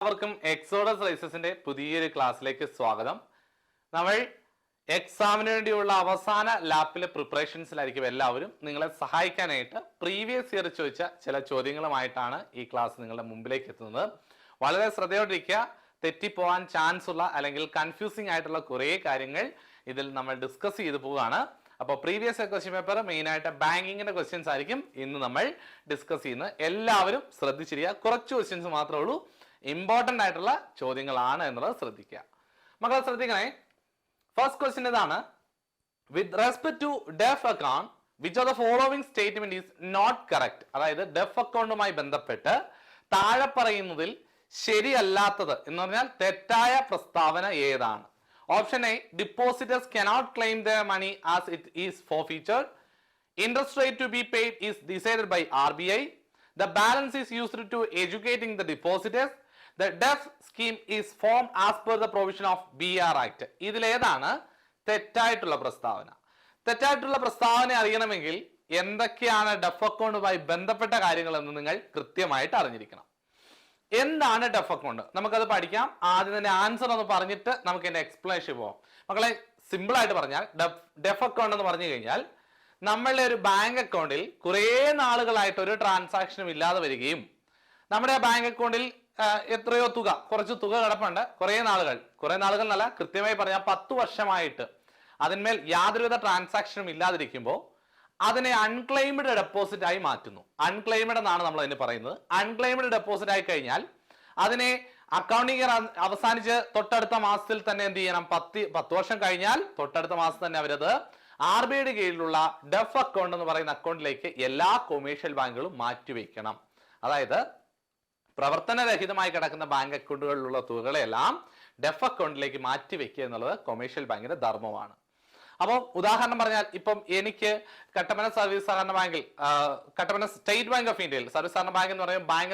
എല്ലാവർക്കും എക്സോഡസ് റൈസസിന്റെ പുതിയൊരു ക്ലാസ്സിലേക്ക് സ്വാഗതം. നമ്മൾ എക്സാമിന് വേണ്ടിയുള്ള അവസാന ലാപ്പിലെ പ്രിപ്പറേഷൻസിലായിരിക്കും എല്ലാവരും. നിങ്ങളെ സഹായിക്കാനായിട്ട് പ്രീവിയസ് ഇയർ ചോദിച്ച ചില ചോദ്യങ്ങളുമായിട്ടാണ് ഈ ക്ലാസ് നിങ്ങളുടെ മുമ്പിലേക്ക് എത്തുന്നത്. വളരെ ശ്രദ്ധയോടിരിക്കുക. തെറ്റിപ്പോവാൻ ചാൻസ് ഉള്ള അല്ലെങ്കിൽ കൺഫ്യൂസിംഗ് ആയിട്ടുള്ള കുറേ കാര്യങ്ങൾ ഇതിൽ നമ്മൾ ഡിസ്കസ് ചെയ്തു പോവുകയാണ്. അപ്പോൾ പ്രീവിയസ് ക്വസ്റ്റ്യൻ പേപ്പർ മെയിനായിട്ട് ബാങ്കിങ്ങിന്റെ ക്വസ്റ്റ്യൻസ് ആയിരിക്കും ഇന്ന് നമ്മൾ ഡിസ്കസ് ചെയ്യുന്നത്. എല്ലാവരും ശ്രദ്ധിച്ചിരിക്കുക. കുറച്ച് ക്വസ്റ്റ്യൻസ് മാത്രമേ ഉള്ളൂ, ഇമ്പോർട്ടൻ്റ് ആയിട്ടുള്ള ചോദ്യങ്ങളാണ് എന്നുള്ളത് ശ്രദ്ധിക്കുക. മക്കൾ ശ്രദ്ധിക്കണേ. ഫസ്റ്റ് ക്വസ്റ്റ്യൻ ഇതാണ്: with respect to DEAF account which of the following statement is not correct. അതായത് ഡെഫ് അക്കൗണ്ടുമായി ബന്ധപ്പെട്ട് താഴെ പറയുന്നതിൽ ശരിയല്ലാത്തത് എന്ന് പറഞ്ഞാൽ തെറ്റായ പ്രസ്താവന ഏതാണ്? Option A, depositors cannot claim their money as it is forfeited. Interest rate to be paid is decided by RBI. The balance is used to educating the depositors. The debt scheme is formed as per the provision of BR Act. ഇതിലേതാണ് തെറ്റായിട്ടുള്ള പ്രസ്താവന? തെറ്റായിട്ടുള്ള പ്രസ്താവന അറിയണമെങ്കിൽ എന്തൊക്കെയാണ് def അക്കൗണ്ടുമായി ബന്ധപ്പെട്ട കാര്യങ്ങൾ എന്ന് നിങ്ങൾ കൃത്യമായിട്ട് അറിഞ്ഞിരിക്കണം. എന്താണ് ഡെഫ് അക്കൗണ്ട്? നമുക്കത് പഠിക്കാം. ആദ്യം തന്നെ ആൻസർ ഒന്ന് പറഞ്ഞിട്ട് നമുക്ക് എന്റെ എക്സ്പ്ലനേഷൻ പോവാം. മക്കളെ, സിമ്പിൾ ആയിട്ട് പറഞ്ഞാൽ ഡെഫ് അക്കൗണ്ട് എന്ന് പറഞ്ഞു കഴിഞ്ഞാൽ നമ്മളുടെ ഒരു ബാങ്ക് അക്കൗണ്ടിൽ കുറേ നാളുകളായിട്ട് ഒരു ട്രാൻസാക്ഷനും ഇല്ലാതെ വരികയും നമ്മുടെ ബാങ്ക് അക്കൗണ്ടിൽ എത്രയോ തുക, കുറച്ച് തുക കിടപ്പുണ്ട്, കുറേ നാളുകൾ എന്നല്ല, കൃത്യമായി പറഞ്ഞാൽ 10 വർഷമായിട്ട് അതിന്മേൽ യാതൊരുവിധ ട്രാൻസാക്ഷനും ഇല്ലാതിരിക്കുമ്പോൾ അതിനെ അൺക്ലെയിംഡ് ഡെപ്പോസിറ്റ് ആയി മാറ്റുന്നു. അൺക്ലെയിംഡ് എന്നാണ് നമ്മൾ അതിന് പറയുന്നത്. അൺക്ലെയിംഡ് ഡെപ്പോസിറ്റ് ആയി കഴിഞ്ഞാൽ അതിനെ അക്കൗണ്ടിംഗ് ഇയർ അവസാനിച്ച് തൊട്ടടുത്ത മാസത്തിൽ തന്നെ എന്ത് ചെയ്യണം? 10 വർഷം കഴിഞ്ഞാൽ തൊട്ടടുത്ത മാസം തന്നെ അവരത് RBIയുടെ കീഴിലുള്ള ഡെഫ് അക്കൗണ്ട് എന്ന് പറയുന്ന അക്കൗണ്ടിലേക്ക് എല്ലാ കൊമേഴ്ഷ്യൽ ബാങ്കുകളും മാറ്റിവെക്കണം. അതായത് പ്രവർത്തനരഹിതമായി കിടക്കുന്ന ബാങ്ക് അക്കൗണ്ടുകളിലുള്ള തുകകളെല്ലാം ഡെഫ് അക്കൗണ്ടിലേക്ക് മാറ്റിവെക്കുക എന്നുള്ളത് കൊമേഴ്ഷ്യൽ ബാങ്കിന്റെ ധർമ്മമാണ്. അപ്പോൾ ഉദാഹരണം പറഞ്ഞാൽ, ഇപ്പം എനിക്ക് കട്ടപ്പന സർവീസ് സഹകരണ ബാങ്കിൽ, കട്ടപ്പന സ്റ്റേറ്റ് ബാങ്ക് ഓഫ് ഇന്ത്യയിൽ, സർവീസ് സഹകരണ ബാങ്ക്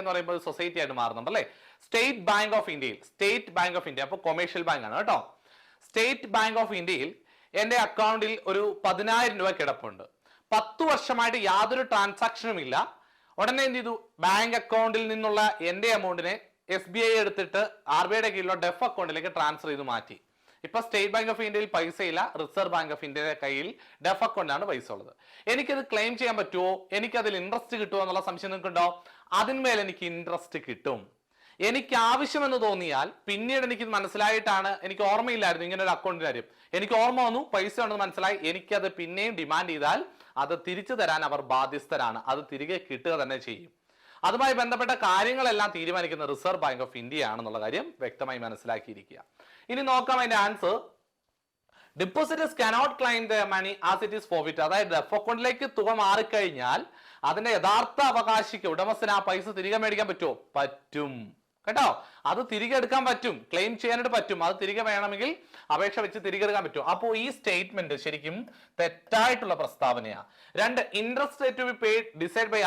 എന്ന് പറയുമ്പോൾ സൊസൈറ്റി ആയിട്ട് മാറുന്നുണ്ട് അല്ലേ? സ്റ്റേറ്റ് ബാങ്ക് ഓഫ് ഇന്ത്യ അപ്പോൾ കൊമേഴ്ഷ്യൽ ബാങ്ക് ആണ് കേട്ടോ. സ്റ്റേറ്റ് ബാങ്ക് ഓഫ് ഇന്ത്യയിൽ എന്റെ അക്കൗണ്ടിൽ ഒരു 10,000 രൂപ കിടപ്പുണ്ട്. 10 വർഷമായിട്ട് യാതൊരു ട്രാൻസാക്ഷനും ഇല്ല. ഉടനെ എന്ത് ചെയ്തു? ബാങ്ക് അക്കൗണ്ടിൽ നിന്നുള്ള എന്റെ എമൗണ്ടിനെ SBI എടുത്തിട്ട് RBIയുടെ കീഴിലുള്ള ഡെഫ് അക്കൗണ്ടിലേക്ക് ട്രാൻസ്ഫർ ചെയ്ത് മാറ്റി. ഇപ്പൊ സ്റ്റേറ്റ് ബാങ്ക് ഓഫ് ഇന്ത്യയിൽ പൈസ ഇല്ല, റിസർവ് ബാങ്ക് ഓഫ് ഇന്ത്യയുടെ കയ്യിൽ ഡെഫ് അക്കൗണ്ടാണ് പൈസ ഉള്ളത്. എനിക്കത് ക്ലെയിം ചെയ്യാൻ പറ്റുമോ? എനിക്കതിൽ ഇൻട്രസ്റ്റ് കിട്ടുമോ എന്നുള്ള സംശയം നിങ്ങൾക്കുണ്ടോ? അതിന്മേൽ എനിക്ക് ഇൻട്രസ്റ്റ് കിട്ടും. എനിക്ക് ആവശ്യമെന്ന് തോന്നിയാൽ, പിന്നീട് എനിക്ക് മനസ്സിലായിട്ടാണ്, എനിക്ക് ഓർമ്മയില്ലായിരുന്നു ഇങ്ങനെ ഒരു അക്കൗണ്ടിന്റെ കാര്യം, എനിക്ക് ഓർമ്മ വന്നു, പൈസ ഉണ്ടെന്ന് മനസ്സിലായി, എനിക്കത് പിന്നെയും ഡിമാൻഡ് ചെയ്താൽ അത് തിരിച്ചു തരാൻ അവർ ബാധ്യസ്ഥരാണ്. അത് തിരികെ കിട്ടുക തന്നെ ചെയ്യും. അതുമായി ബന്ധപ്പെട്ട കാര്യങ്ങളെല്ലാം തീരുമാനിക്കുന്ന റിസർവ് ബാങ്ക് ഓഫ് ഇന്ത്യ ആണെന്നുള്ള കാര്യം വ്യക്തമായി മനസ്സിലാക്കിയിരിക്കുക. ഇനി നോക്കാം അതിന്റെ answer. Depositors cannot claim their money as it is forfeited. അതായത് ഡെഫ് അക്കൗണ്ടിലേക്ക് തുക മാറിക്കഴിഞ്ഞാൽ അതിന്റെ യഥാർത്ഥ അവകാശിക്ക്, ഉടമസ്ഥന് ആ പൈസ തിരികെ മേടിക്കാൻ പറ്റുമോ? പറ്റും കേട്ടോ. അത് തിരികെ എടുക്കാൻ പറ്റും, ക്ലെയിം ചെയ്യാനായിട്ട് പറ്റും. അത് തിരികെ വേണമെങ്കിൽ അപേക്ഷ വെച്ച് തിരികെ എടുക്കാൻ പറ്റും. അപ്പോൾ ഈ സ്റ്റേറ്റ്മെന്റ് ശരിക്കും തെറ്റായിട്ടുള്ള പ്രസ്താവനയാണ്. 2, interest rate to be paid decide by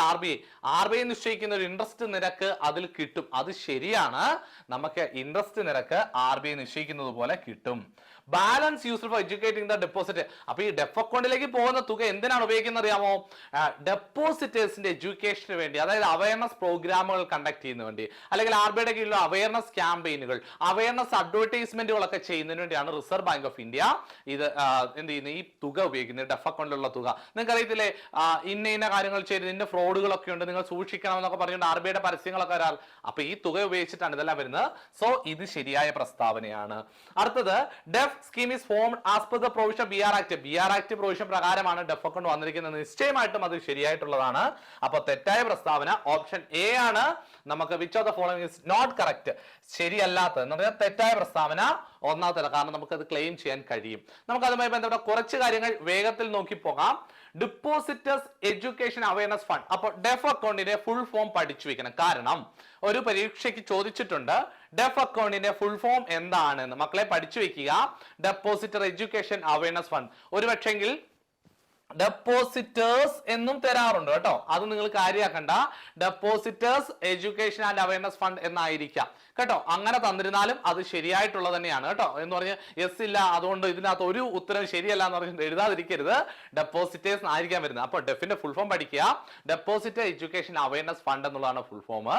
RBI നിശ്ചയിക്കുന്ന ഒരു ഇൻട്രസ്റ്റ് നിരക്ക് അതിൽ കിട്ടും. അത് ശരിയാണ്, നമുക്ക് ഇൻട്രസ്റ്റ് നിരക്ക് RBI നിശ്ചയിക്കുന്നത് പോലെ കിട്ടും. Balance used for educating the deposit. അപ്പൊ ഈ ഡെഫ് അക്കൗണ്ടിലേക്ക് പോകുന്ന തുക എന്തിനാണ് ഉപയോഗിക്കുന്നത് അറിയാമോ? ഡെപ്പോസിറ്റേഴ്സിന്റെ എഡ്യൂക്കേഷന് വേണ്ടി, അതായത് അവയർനെസ് പ്രോഗ്രാമുകൾ കണ്ടക്ട് ചെയ്യുന്നതിന് വേണ്ടി, അല്ലെങ്കിൽ RBIയുടെ കീഴിലുള്ള അവയർനെസ് ക്യാമ്പയിനുകൾ, അവയർനെസ് അഡ്വർടൈസ്മെന്റുകളൊക്കെ ചെയ്യുന്നതിന് വേണ്ടിയാണ് റിസർവ് ബാങ്ക് ഓഫ് ഇന്ത്യ ഇത് എന്ത് ചെയ്യുന്നത്? ഈ തുക ഉപയോഗിക്കുന്നത്, ഡെഫ് അക്കൗണ്ടിലുള്ള തുക. നിങ്ങൾക്ക് അറിയത്തില്ലേ, ഇന്ന കാര്യങ്ങൾ ചെയ്ത് ഇന്ന ഫ്രോഡുകളൊക്കെ ഉണ്ട്, നിങ്ങൾ സൂക്ഷിക്കണം എന്നൊക്കെ പറഞ്ഞുകൊണ്ട് RBIയുടെ പരസ്യങ്ങളൊക്കെ വരാൽ. അപ്പൊ ഈ തുക ഉപയോഗിച്ചിട്ടാണ് ഇതെല്ലാം വരുന്നത്. സോ ഇത് ശരിയായ പ്രസ്താവനയാണ്. അടുത്തത്, DEAF scheme is formed as per the provision BR act provision പ്രകാരമാണ് ഡെഫ് അക്കൗണ്ട് വന്നിരിക്കുന്നത്. നിശ്ചയമായിട്ടും അത് ശരിയായിട്ടുള്ളതാണ്. അപ്പൊ തെറ്റായ പ്രസ്താവന ഓപ്ഷൻ എ ആണ്. നമുക്ക് which of the following is not correct, ശരിയല്ലാത്തത് എന്ന് പറഞ്ഞാൽ തെറ്റായ പ്രസ്താവന ഒന്നാമത്തെ, കാരണം നമുക്കത് ക്ലെയിം ചെയ്യാൻ കഴിയും. നമുക്ക് അതുമായി ബന്ധപ്പെട്ട കുറച്ച് കാര്യങ്ങൾ വേഗത്തിൽ നോക്കി പോകാം. Depositors education awareness fund. അപ്പോൾ ഡെഫ് അക്കൗണ്ടിന്റെ ഫുൾ ഫോം പഠിച്ചു വെക്കണം. കാരണം ഒരു പരീക്ഷയ്ക്ക് ചോദിച്ചിട്ടുണ്ട് ഡെഫ് അക്കൗണ്ടിന്റെ ഫുൾ ഫോം എന്താണെന്ന്. മക്കളെ പഠിച്ചു വെക്കുക. Depositor education awareness fund. ഒരു പക്ഷെങ്കിൽ ഡെപ്പോസിറ്റേഴ്സ് എന്നും തരാറുണ്ട് കേട്ടോ, അത് നിങ്ങൾ കാര്യമാക്കണ്ട. Depositors education and awareness fund എന്നായിരിക്കാം കേട്ടോ. അങ്ങനെ തന്നിരുന്നാലും അത് ശരിയായിട്ടുള്ളത് തന്നെയാണ് കേട്ടോ. എന്ന് പറഞ്ഞ് യെസ് ഇല്ല അതുകൊണ്ട് ഇതിനകത്ത് ഒരു ഉത്തരം ശരിയല്ല എന്ന് പറഞ്ഞ് എഴുതാതിരിക്കരുത്. ഡെപ്പോസിറ്റേഴ്സ് ആയിരിക്കാൻ വരുന്നത്. അപ്പൊ ഡെഫിന്റെ ഫുൾ ഫോം പഠിക്കുക. ഡെപ്പോസിറ്റ് എഡ്യൂക്കേഷൻ അവയർനെസ് ഫണ്ട് എന്നുള്ളതാണ് ഫുൾ ഫോം.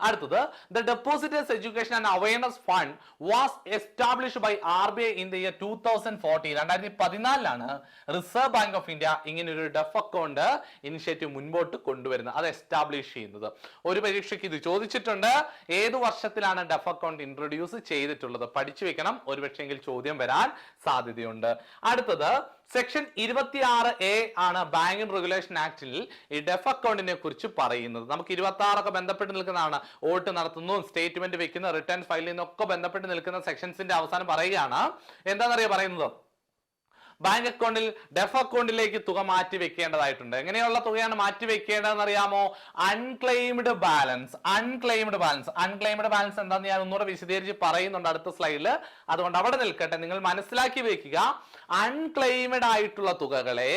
അടുത്തത്, the depositors education and awareness fund was established by RBI in the year 2014. 2014 Reserve Bank of India ഇങ്ങനെ ഒരു ഡെഫ് അക്കൗണ്ട് ഇനിഷ്യേറ്റീവ് മുൻപോട്ട് കൊണ്ടുവരുന്നത്, അത് എസ്റ്റാബ്ലിഷ് ചെയ്യുന്നത്. ഒരു പരീക്ഷയ്ക്ക് ഇത് ചോദിച്ചിട്ടുണ്ട്, ഏത് വർഷത്തിലാണ് ഡെഫ് അക്കൗണ്ട് ഇൻട്രൊഡ്യൂസ് ചെയ്തിട്ടുള്ളത്? പഠിച്ചു വെക്കണം, ഒരു പക്ഷെങ്കിൽ ചോദ്യം വരാൻ സാധ്യതയുണ്ട്. അടുത്തത് സെക്ഷൻ 26A ആണ് ബാങ്കിംഗ് റെഗുലേഷൻ ആക്ടിൽ ഈ ഡെഫ് അക്കൗണ്ടിനെ കുറിച്ച് പറയുന്നത്. നമുക്ക് 26 ഒക്കെ ബന്ധപ്പെട്ട് നിൽക്കുന്നതാണ്. വോട്ട് നടത്തുന്നു, സ്റ്റേറ്റ്മെന്റ് വെക്കുന്ന, റിട്ടേൺ ഫയൽ ചെയ്യുന്നൊക്കെ ബന്ധപ്പെട്ട് നിൽക്കുന്ന സെക്ഷൻസിന്റെ അവസാനം പറയുകയാണ്. എന്താണെന്നറിയാം പറയുന്നത്? ബാങ്ക് അക്കൗണ്ടിൽ ഡെഫ് അക്കൗണ്ടിലേക്ക് തുക മാറ്റി വെക്കേണ്ടതായിട്ടുണ്ട്. എങ്ങനെയുള്ള തുകയാണ് മാറ്റി വെക്കേണ്ടതെന്ന് അറിയാമോ? Unclaimed balance. അൺക്ലെയിംഡ് ബാലൻസ് എന്താണെന്ന് ഞാൻ ഒന്നുകൂടെ വിശദീകരിച്ച് പറയുന്നുണ്ട് അടുത്ത സ്ലൈഡിൽ. അതുകൊണ്ട് അവിടെ നിൽക്കട്ടെ, നിങ്ങൾ മനസ്സിലാക്കി വെക്കുക. അൺക്ലെയിംഡ് ആയിട്ടുള്ള തുകകളെ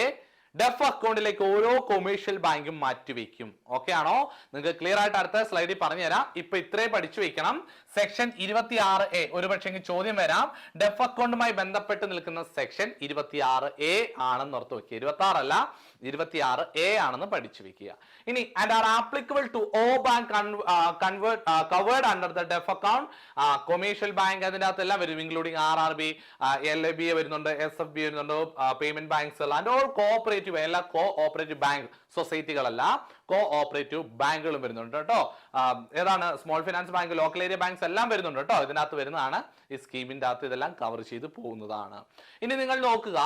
ഡെഫ് അക്കൗണ്ടിലേക്ക് ഓരോ കൊമേഴ്ഷ്യൽ ബാങ്കും മാറ്റിവെക്കും. ഓക്കെ ആണോ? നിങ്ങൾക്ക് ക്ലിയർ ആയിട്ട് അടുത്ത സ്ലൈഡിൽ പറഞ്ഞുതരാം. ഇപ്പൊ ഇത്രയും പഠിച്ചു വെക്കണം. സെക്ഷൻ 26A ഒരു പക്ഷേ ചോദ്യം വരാം. ഡെഫ് അക്കൗണ്ടുമായി ബന്ധപ്പെട്ട് നിൽക്കുന്ന സെക്ഷൻ 26A ആണെന്ന് ഓർത്ത് വെക്കുക. 26 അല്ല, 26A ആണെന്ന് പഠിച്ചു വെക്കുക. ഇനി and are applicable to all bank covered under the DEAF account. Commercial bank അതിന്റെ അകത്തെല്ലാം വരും, ഇൻക്ലൂഡിംഗ് RRB, LABA വരുന്നുണ്ട്, SFB വരുന്നുണ്ട്, payment banks and all cooperative, എല്ലാ കോഓപ്പറേറ്റീവ് ബാങ്ക് സൊസൈറ്റികളല്ല, കോഓപ്പറേറ്റീവ് ബാങ്കുകളും വരുന്നുണ്ട് കേട്ടോ. ഏതാണ്? Small finance bank, local area banks എല്ലാം വരുന്നുണ്ട് കേട്ടോ. ഇതിനകത്ത് വരുന്നതാണ്. ഈ സ്കീമിന്റെ അകത്ത് ഇതെല്ലാം കവർ ചെയ്ത് പോകുന്നതാണ്. ഇനി നിങ്ങൾ നോക്കുക,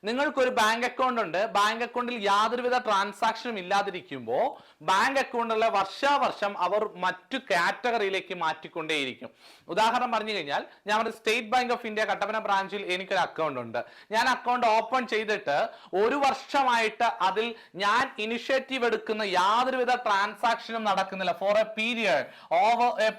നിങ്ങൾക്കൊരു ബാങ്ക് അക്കൗണ്ട് ഉണ്ട്. ബാങ്ക് അക്കൗണ്ടിൽ യാതൊരുവിധ ട്രാൻസാക്ഷനും ഇല്ലാതിരിക്കുമ്പോൾ ബാങ്ക് അക്കൗണ്ടുകളെ വർഷാവർഷം അവർ മറ്റു കാറ്റഗറിയിലേക്ക് മാറ്റിക്കൊണ്ടേയിരിക്കും. ഉദാഹരണം പറഞ്ഞു കഴിഞ്ഞാൽ, ഞാൻ ഒരു state bank of India Kattappana ബ്രാഞ്ചിൽ എനിക്കൊരു അക്കൗണ്ട് ഉണ്ട്. ഞാൻ അക്കൗണ്ട് ഓപ്പൺ ചെയ്തിട്ട് ഒരു വർഷമായിട്ട് അതിൽ ഞാൻ ഇനിഷ്യേറ്റീവ് എടുക്കുന്ന യാതൊരുവിധ ട്രാൻസാക്ഷനും നടക്കുന്നില്ല. For a period, over a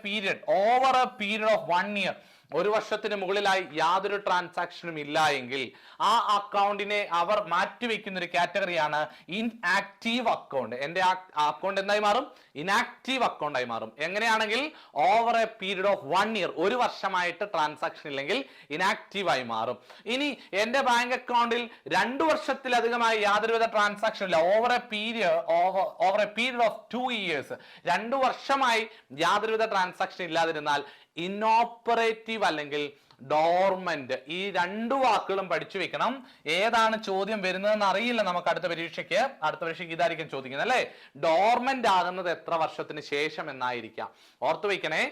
period of 1 year, ഒരു വർഷത്തിന് മുകളിലായി യാതൊരു ട്രാൻസാക്ഷനും ഇല്ല എങ്കിൽ ആ അക്കൗണ്ടിനെ അവർ മാറ്റിവെക്കുന്ന ഒരു കാറ്റഗറിയാണ് ഇൻആക്റ്റീവ് അക്കൗണ്ട്. എന്റെ അക്കൗണ്ട് എന്തായി മാറും? ഇനാക്റ്റീവ് അക്കൗണ്ട് ആയി മാറും. എങ്ങനെയാണെങ്കിൽ over a period of 1 year, ഒരു വർഷമായിട്ട് ട്രാൻസാക്ഷൻ ഇല്ലെങ്കിൽ ഇനാക്റ്റീവ് ആയി മാറും. ഇനി എന്റെ ബാങ്ക് അക്കൗണ്ടിൽ 2 വർഷത്തിലധികമായി യാതൊരുവിധ ട്രാൻസാക്ഷൻ ഇല്ല, over a period of 2 years, 2 വർഷമായി യാതൊരുവിധ ട്രാൻസാക്ഷൻ ഇല്ലാതിരുന്നാൽ ഇനോപ്പറേറ്റീവ് അല്ലെങ്കിൽ ഡോർമെന്റ്. ഈ 2 വാക്കുകളും പഠിച്ചു വെക്കണം. ഏതാണ് ചോദ്യം വരുന്നതെന്ന് അറിയില്ല നമുക്ക്. അടുത്ത പരീക്ഷയ്ക്ക് ഇതായിരിക്കും ചോദിക്കുന്നത് അല്ലെ. ഡോർമെന്റ് ആകുന്നത് എത്ര വർഷത്തിന് ശേഷം എന്നായിരിക്കാം. ഓർത്തു വെക്കണേ,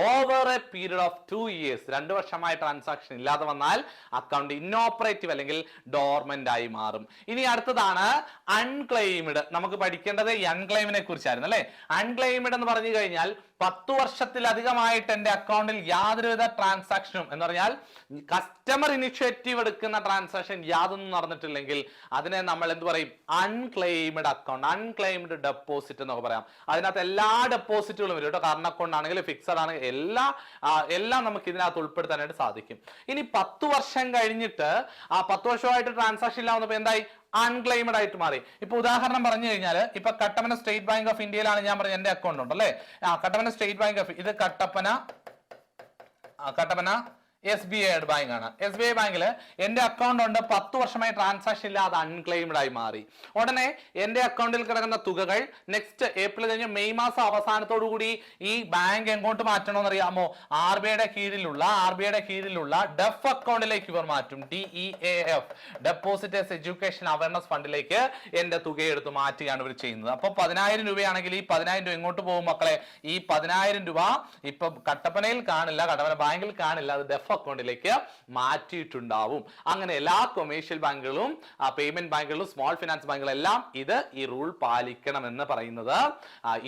over a period of 2 years, 2 വർഷമായി ട്രാൻസാക്ഷൻ ഇല്ലാതെ വന്നാൽ അക്കൗണ്ട് ഇന്നോപ്പറേറ്റീവ് അല്ലെങ്കിൽ ഡോർമെന്റ് ആയി മാറും. ഇനി അടുത്തതാണ് അൺക്ലെയിംഡ്. നമുക്ക് പഠിക്കേണ്ടത് ഈ അൺക്ലെയിമിനെ കുറിച്ചായിരുന്നു അല്ലെ. അൺക്ലെയിംഡ് എന്ന് പറഞ്ഞു കഴിഞ്ഞാൽ 10 വർഷത്തിലധികമായിട്ട് എന്റെ അക്കൗണ്ടിൽ യാതൊരുവിധ ട്രാൻസാക്ഷനും, എന്ന് പറഞ്ഞാൽ കസ്റ്റമർ ഇനിഷ്യേറ്റീവ് എടുക്കുന്ന ട്രാൻസാക്ഷൻ യാതൊന്നും നടന്നിട്ടില്ലെങ്കിൽ അതിനെ നമ്മൾ എന്ത് പറയും? അൺക്ലെയിംഡ് അക്കൗണ്ട്, അൺക്ലെയിംഡ് ഡെപ്പോസിറ്റ് എന്നൊക്കെ പറയാം. അതിനകത്ത് എല്ലാ ഡെപ്പോസിറ്റുകളും വരും കേട്ടോ. കറണ്ട് അക്കൗണ്ട് ആണെങ്കിൽ, ഫിക്സഡ് ആണെങ്കിൽ എല്ലാം നമുക്ക് ഇതിനകത്ത് ഉൾപ്പെടുത്താനായിട്ട് സാധിക്കും. ഇനി 10 വർഷം കഴിഞ്ഞിട്ട് ആ 10 വർഷമായിട്ട് ട്രാൻസാക്ഷൻ ഇല്ലാവുന്നപ്പോ എന്തായി? അൺക്ലെയിംഡ് ആയിട്ട് മാറി. ഇപ്പൊ ഉദാഹരണം പറഞ്ഞു കഴിഞ്ഞാൽ, ഇപ്പൊ കട്ടപ്പന സ്റ്റേറ്റ് ബാങ്ക് ഓഫ് ഇന്ത്യയിലാണ് ഞാൻ പറഞ്ഞ എന്റെ അക്കൗണ്ട് ഉണ്ട് അല്ലെ. കട്ടപ്പന സ്റ്റേറ്റ് ബാങ്ക് ഓഫ്, ഇത് കട്ടപ്പന SBI ബാങ്ക് ആണ്. SBI ബാങ്കിൽ എന്റെ അക്കൗണ്ട് ഉണ്ട്, 10 വർഷമായി ട്രാൻസാക്ഷൻ ഇല്ലാതെ അൺക്ലെയിംഡ് ആയി മാറി. ഉടനെ എന്റെ അക്കൗണ്ടിൽ കിടക്കുന്ന തുകകൾ നെക്സ്റ്റ് ഏപ്രിൽ കഴിഞ്ഞ് മെയ് മാസം അവസാനത്തോടു കൂടി ഈ ബാങ്ക് എങ്ങോട്ട് മാറ്റണമെന്ന് അറിയാമോ? RBIയുടെ കീഴിലുള്ള ഡെഫ് അക്കൗണ്ടിലേക്ക് ഇവർ മാറ്റും. DEAF, ഡെപ്പോസിറ്റേഴ്സ് എഡ്യൂക്കേഷൻ അവയർനെസ് ഫണ്ടിലേക്ക് എന്റെ തുക എടുത്ത് മാറ്റുകയാണ് ഇവർ ചെയ്യുന്നത്. അപ്പൊ 10,000 രൂപയാണെങ്കിൽ ഈ 10,000 രൂപ എങ്ങോട്ട് പോകും മക്കളെ? ഈ 10,000 രൂപ ഇപ്പൊ കട്ടപ്പനയിൽ കാണില്ല, കട്ടപ്പന ബാങ്കിൽ കാണില്ല, അത് ഡെഫ് അക്കൗണ്ടിലേക്ക് മാറ്റിയിട്ടുണ്ടാവും. അങ്ങനെ എല്ലാ കൊമേഴ്ഷ്യൽ ബാങ്കുകളും, പേയ്മെന്റ് ബാങ്കുകളും, സ്മോൾ ഫിനാൻസ് ബാങ്കുകളും എല്ലാം ഈ റൂൾ പാലിക്കണം എന്ന് പറയുന്നത്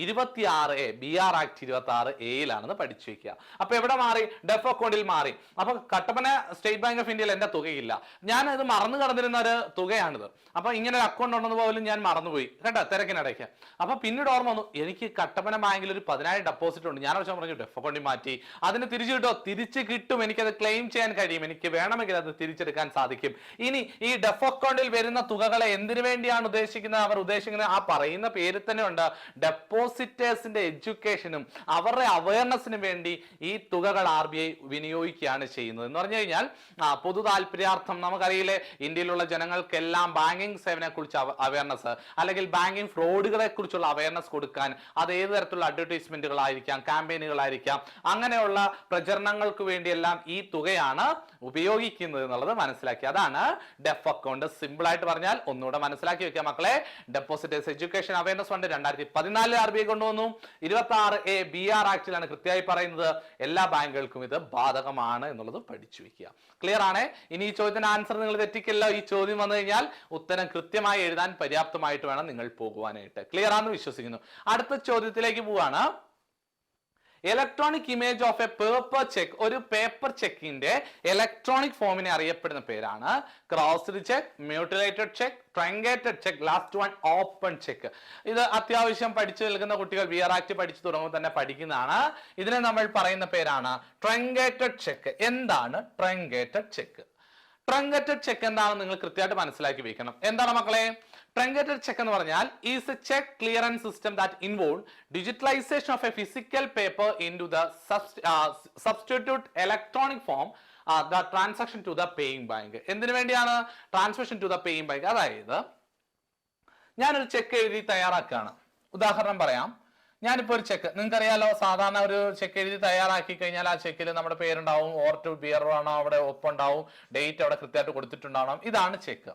26A, BR ആക്ട് 26A പഠിച്ചു വെക്കുക. അപ്പൊ എവിടെ മാറി? ഡെഫ് അക്കൗണ്ടിൽ മാറി. അപ്പൊ കട്ടപ്പന സ്റ്റേറ്റ് ബാങ്ക് ഓഫ് ഇന്ത്യയിൽ എന്റെ തുകയില്ല, ഞാൻ ഇത് മറന്നു കിടന്നിരുന്ന ഒരു തുകയാണിത്. അപ്പൊ ഇങ്ങനെ ഒരു അക്കൗണ്ട് ഉണ്ടെന്ന് പോലും ഞാൻ മറന്നുപോയി കേട്ടോ, തിരക്കിനിടയ്ക്ക്. അപ്പൊ പിന്നീട് ഓർമ്മ വന്നു, എനിക്ക് കട്ടപ്പന ബാങ്കിൽ ഒരു 10,000 ഡെപ്പോസിറ്റ് ഉണ്ട്. ഞാൻ പറഞ്ഞു ഡെഫ് അക്കൗണ്ടിൽ മാറ്റി, അതിന് തിരിച്ചു കിട്ടും, തിരിച്ചു കിട്ടും, എനിക്കത് ക്ലെയിം ചെയ്യാൻ കഴിയും, എനിക്ക് വേണമെങ്കിൽ അത് തിരിച്ചെടുക്കാൻ സാധിക്കും. ഇനി ഈ ഡെഫ് അക്കൗണ്ടിൽ വരുന്ന തുകകളെ എന്തിനു വേണ്ടിയാണ് ഉദ്ദേശിക്കുന്നത്? അവർ ഉദ്ദേശിക്കുന്നത് ആ പറയുന്ന പേര് തന്നെ ഉണ്ട്, ഡെപ്പോസിറ്റേഴ്സിന്റെ എഡ്യൂക്കേഷനും അവരുടെ അവയർനെസ്സിനും വേണ്ടി ഈ തുകകൾ RBI വിനിയോഗിക്കുകയാണ് ചെയ്യുന്നത്. എന്ന് പറഞ്ഞു കഴിഞ്ഞാൽ പൊതു താല്പര്യാർത്ഥം നമുക്കറിയില്ലേ, ഇന്ത്യയിലുള്ള ജനങ്ങൾക്കെല്ലാം ബാങ്കിങ് സേവനത്തെ കുറിച്ച് അവയർനെസ് അല്ലെങ്കിൽ ബാങ്കിങ് ഫ്രോഡുകളെ കുറിച്ചുള്ള അവയർനെസ് കൊടുക്കാൻ അത് ഏത് തരത്തിലുള്ള അഡ്വർടൈസ്മെന്റുകളായിരിക്കാം, ക്യാമ്പയിനുകളായിരിക്കാം, അങ്ങനെയുള്ള പ്രചരണങ്ങൾക്ക് വേണ്ടിയെല്ലാം ഈ തുകയാണ് ഉപയോഗിക്കുന്നത് എന്നുള്ളത് മനസ്സിലാക്കി. അതാണ് ഡെഫ് അക്കൗണ്ട്. സിമ്പിൾ ആയിട്ട് പറഞ്ഞാൽ ഒന്നുകൂടെ മനസ്സിലാക്കി വെക്കുക മക്കളെ. Depositors education awareness fund 2014 RBI കൊണ്ടുവന്നു. 26A BR ആക്ടിലാണ് കൃത്യമായി പറയുന്നത് എല്ലാ ബാങ്കുകൾക്കും ഇത് ബാധകമാണ് എന്നുള്ളത് പഠിച്ചു വെക്കുക. ക്ലിയർ ആണ്? ഇനി ഈ ചോദ്യത്തിന് ആൻസർ നിങ്ങൾ തെറ്റിക്കല്ലോ. ഈ ചോദ്യം വന്നു കഴിഞ്ഞാൽ ഉത്തരം കൃത്യമായി എഴുതാൻ പര്യാപ്തമായിട്ട് വേണം നിങ്ങൾ പോകുവാനായിട്ട്. ക്ലിയർ ആണെന്ന് വിശ്വസിക്കുന്നു. അടുത്ത ചോദ്യത്തിലേക്ക് പോവാണ്. Electronic image of A paper check, ഒരു പേപ്പർ ചെക്കിന്റെ ഇലക്ട്രോണിക് ഫോമിനെ അറിയപ്പെടുന്ന പേരാണ് crossed check, mutilated check, truncated check, last one open check. ഇത് അത്യാവശ്യം പഠിച്ചു നിൽക്കുന്ന കുട്ടികൾ BR ആക്ട് പഠിച്ചു തുടങ്ങുമ്പോൾ തന്നെ പഠിക്കുന്നതാണ്. ഇതിനെ നമ്മൾ പറയുന്ന പേരാണ് ട്രങ്കേറ്റഡ് ചെക്ക്. എന്താണ് ട്രങ്കേറ്റഡ് ചെക്ക്? ട്രങ്കേറ്റഡ് ചെക്ക് എന്താണെന്ന് നിങ്ങൾ കൃത്യമായിട്ട് മനസ്സിലാക്കി വെക്കണം. എന്താണ് മക്കളെ ട്രങ്കേറ്റഡ് ചെക്ക് എന്ന് പറഞ്ഞാൽ? Is a cheque clearance system that involve digitalisation of a physical paper into the substitute electronic form the transaction to the paying bank. എന്തിനു വേണ്ടിയാണ് transmission to the paying bank? അതായത് ഞാനൊരു ചെക്ക് എഴുതി തയ്യാറാക്കുകയാണ്. ഉദാഹരണം പറയാം, ഞാനിപ്പോ ഒരു ചെക്ക്, നിങ്ങൾക്കറിയാലോ സാധാരണ ഒരു ചെക്ക് എഴുതി തയ്യാറാക്കി കഴിഞ്ഞാൽ ആ ചെക്കിൽ നമ്മുടെ പേരുണ്ടാവും, ഓർ ടു ബിയർ ആണോ അവിടെ ഒപ്പുണ്ടാവും, ഡേറ്റ് അവിടെ കൃത്യമായിട്ട് കൊടുത്തിട്ടുണ്ടാവണം. ഇതാണ് ചെക്ക്.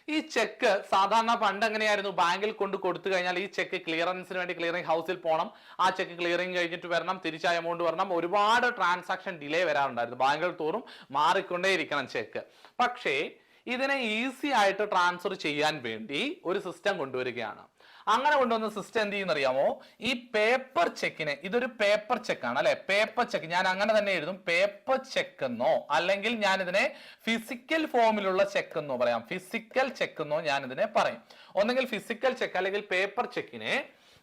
ഈ ചെക്ക് സാധാരണ പണ്ട് എങ്ങനെയായിരുന്നു? ബാങ്കിൽ കൊണ്ട് കൊടുത്തു കഴിഞ്ഞാൽ ഈ ചെക്ക് ക്ലിയറൻസിന് വേണ്ടി ക്ലിയറിംഗ് ഹൗസിൽ പോകണം, ആ ചെക്ക് ക്ലിയറിംഗ് കഴിഞ്ഞിട്ട് വരണം, തിരിച്ച് എമൗണ്ട് വരണം, ഒരുപാട് ട്രാൻസാക്ഷൻ ഡിലേ വരാറുണ്ടായിരുന്നു. ബാങ്കുകൾ തോറും മാറിക്കൊണ്ടേയിരിക്കണം ചെക്ക്. പക്ഷേ ഇതിനെ ഈസി ആയിട്ട് ട്രാൻസ്ഫർ ചെയ്യാൻ വേണ്ടി ഒരു സിസ്റ്റം കൊണ്ടുവരികയാണ്. അങ്ങനെ കൊണ്ടുവന്ന സിസ്റ്റം എന്ത് ചെയ്യുന്ന അറിയാമോ? ഈ പേപ്പർ ചെക്കിനെ, ഇതൊരു പേപ്പർ ചെക്കാണ് അല്ലെ, പേപ്പർ ചെക്ക് ഞാൻ അങ്ങനെ തന്നെ എഴുതും, പേപ്പർ ചെക്ക് എന്നോ അല്ലെങ്കിൽ ഞാൻ ഇതിനെ ഫിസിക്കൽ ഫോമിലുള്ള ചെക്ക് എന്നോ പറയാം. ഫിസിക്കൽ ചെക്ക് എന്നോ ഞാൻ ഇതിനെ പറയും. ഒന്നെങ്കിൽ ഫിസിക്കൽ ചെക്ക് അല്ലെങ്കിൽ പേപ്പർ ചെക്കിനെ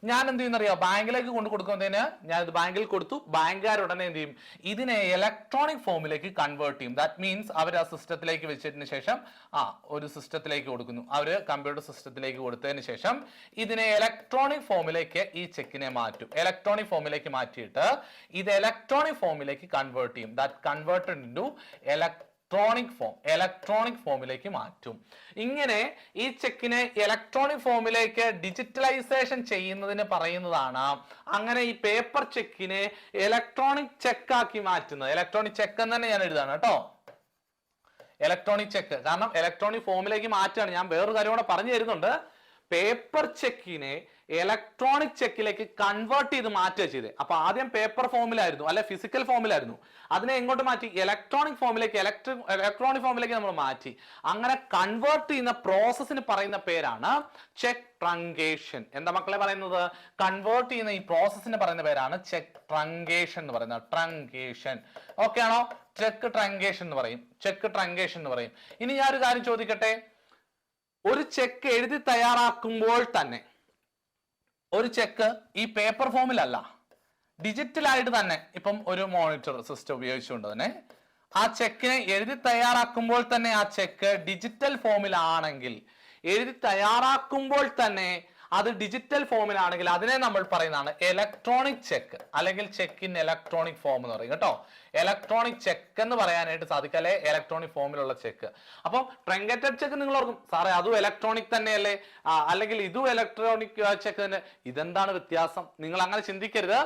ഞാൻ എന്ത് ചെയ്യുന്നറിയാം? ബാങ്കിലേക്ക് കൊണ്ട് കൊടുക്കുന്നതിന് ഞാൻ ഇത് ബാങ്കിൽ കൊടുത്തു, ബാങ്കുകാർ ഉടനെ എന്ത് ചെയ്യും? ഇതിനെ ഇലക്ട്രോണിക് ഫോമിലേക്ക് കൺവേർട്ട് ചെയ്യും. ദാറ്റ് മീൻസ് അവർ ആ സിസ്റ്റത്തിലേക്ക് വെച്ചതിന് ശേഷം ഒരു സിസ്റ്റത്തിലേക്ക് കൊടുക്കുന്നു. അവര് കമ്പ്യൂട്ടർ സിസ്റ്റത്തിലേക്ക് കൊടുത്തതിന് ശേഷം ഇതിനെ ഇലക്ട്രോണിക് ഫോമിലേക്ക് ഈ ചെക്കിനെ മാറ്റും. ഇലക്ട്രോണിക് ഫോമിലേക്ക് മാറ്റിയിട്ട് ഇത് ഇലക്ട്രോണിക് ഫോമിലേക്ക് കൺവേർട്ട് ചെയ്യും. ദാറ്റ് കൺവേർട്ടഡ് ഇൻടു ഇലക്ട്രോണിക് ഫോമിലേക്ക് മാറ്റും. ഇങ്ങനെ ഈ ചെക്കിനെ ഇലക്ട്രോണിക് ഫോമിലേക്ക് ഡിജിറ്റലൈസേഷൻ ചെയ്യുന്നതിന് പറയുന്നതാണ്. അങ്ങനെ ഈ പേപ്പർ ചെക്കിനെ ഇലക്ട്രോണിക് ചെക്കാക്കി മാറ്റുന്നത്. ഇലക്ട്രോണിക് ചെക്ക് എന്ന് തന്നെ ഞാൻ എഴുതാണ് കേട്ടോ, ഇലക്ട്രോണിക് ചെക്ക്. കാരണം ഇലക്ട്രോണിക് ഫോമിലേക്ക് മാറ്റാണ്. ഞാൻ വേറൊരു കാര്യം കൂടെ പറഞ്ഞു തരുന്നുണ്ട്. പേപ്പർ ചെക്കിനെ ഇലക്ട്രോണിക് ചെക്കിലേക്ക് കൺവേർട്ട് ചെയ്ത് മാറ്റുക ചെയ്തേ. അപ്പൊ ആദ്യം പേപ്പർ ഫോമിലായിരുന്നു അല്ലെ, ഫിസിക്കൽ ഫോമിലായിരുന്നു. അതിനെ എങ്ങോട്ട് മാറ്റി? ഇലക്ട്രോണിക് ഫോമിലേക്ക്. ഇലക്ട്രോണിക് ഫോമിലേക്ക് നമ്മൾ മാറ്റി. അങ്ങനെ കൺവേർട്ട് ചെയ്യുന്ന പ്രോസസ്സിന് പറയുന്ന പേരാണ് ചെക്ക് ട്രങ്കേഷൻ. എന്താ മക്കളെ പറയുന്നത്? കൺവേർട്ട് ചെയ്യുന്ന ഈ പ്രോസസ്സിന് പറയുന്ന പേരാണ് ചെക്ക് ട്രങ്കേഷൻ എന്ന് പറയുന്നത്. ട്രങ്കേഷൻ ഓക്കെ ആണോ? ചെക്ക് ട്രങ്കേഷൻ എന്ന് പറയും, ചെക്ക് ട്രങ്കേഷൻ എന്ന് പറയും. ഇനി ഞാനൊരു കാര്യം ചോദിക്കട്ടെ. ഒരു ചെക്ക് എഴുതി തയ്യാറാക്കുമ്പോൾ തന്നെ ഒരു ചെക്ക് ഈ പേപ്പർ ഫോമിലല്ല, ഡിജിറ്റൽ ആയിട്ട് തന്നെ, ഇപ്പം ഒരു മോണിറ്റർ സിസ്റ്റം ഉപയോഗിച്ചുകൊണ്ട് തന്നെ ആ ചെക്കിനെ എഴുതി തയ്യാറാക്കുമ്പോൾ തന്നെ ആ ചെക്ക് ഡിജിറ്റൽ ഫോമിലാണെങ്കിൽ, എഴുതി തയ്യാറാക്കുമ്പോൾ തന്നെ അത് ഡിജിറ്റൽ ഫോമിലാണെങ്കിൽ അതിനെ നമ്മൾ പറയുന്നതാണ് ഇലക്ട്രോണിക് ചെക്ക് അല്ലെങ്കിൽ ചെക്ക് ഇൻ ഇലക്ട്രോണിക് ഫോം എന്ന് പറയും കേട്ടോ. ഇലക്ട്രോണിക് ചെക്ക് എന്ന് പറയാനായിട്ട് സാധിക്കും, അല്ലെ ഇലക്ട്രോണിക് ഫോമിലുള്ള ചെക്ക്. അപ്പം ട്രങ്കേറ്റഡ് ചെക്ക് നിങ്ങൾ ഓർക്കും, സാറേ അതും ഇലക്ട്രോണിക് തന്നെയല്ലേ, അല്ലെങ്കിൽ ഇതും ഇലക്ട്രോണിക് ചെക്ക് തന്നെ, ഇതെന്താണ് വ്യത്യാസം? നിങ്ങൾ അങ്ങനെ ചിന്തിക്കരുത്.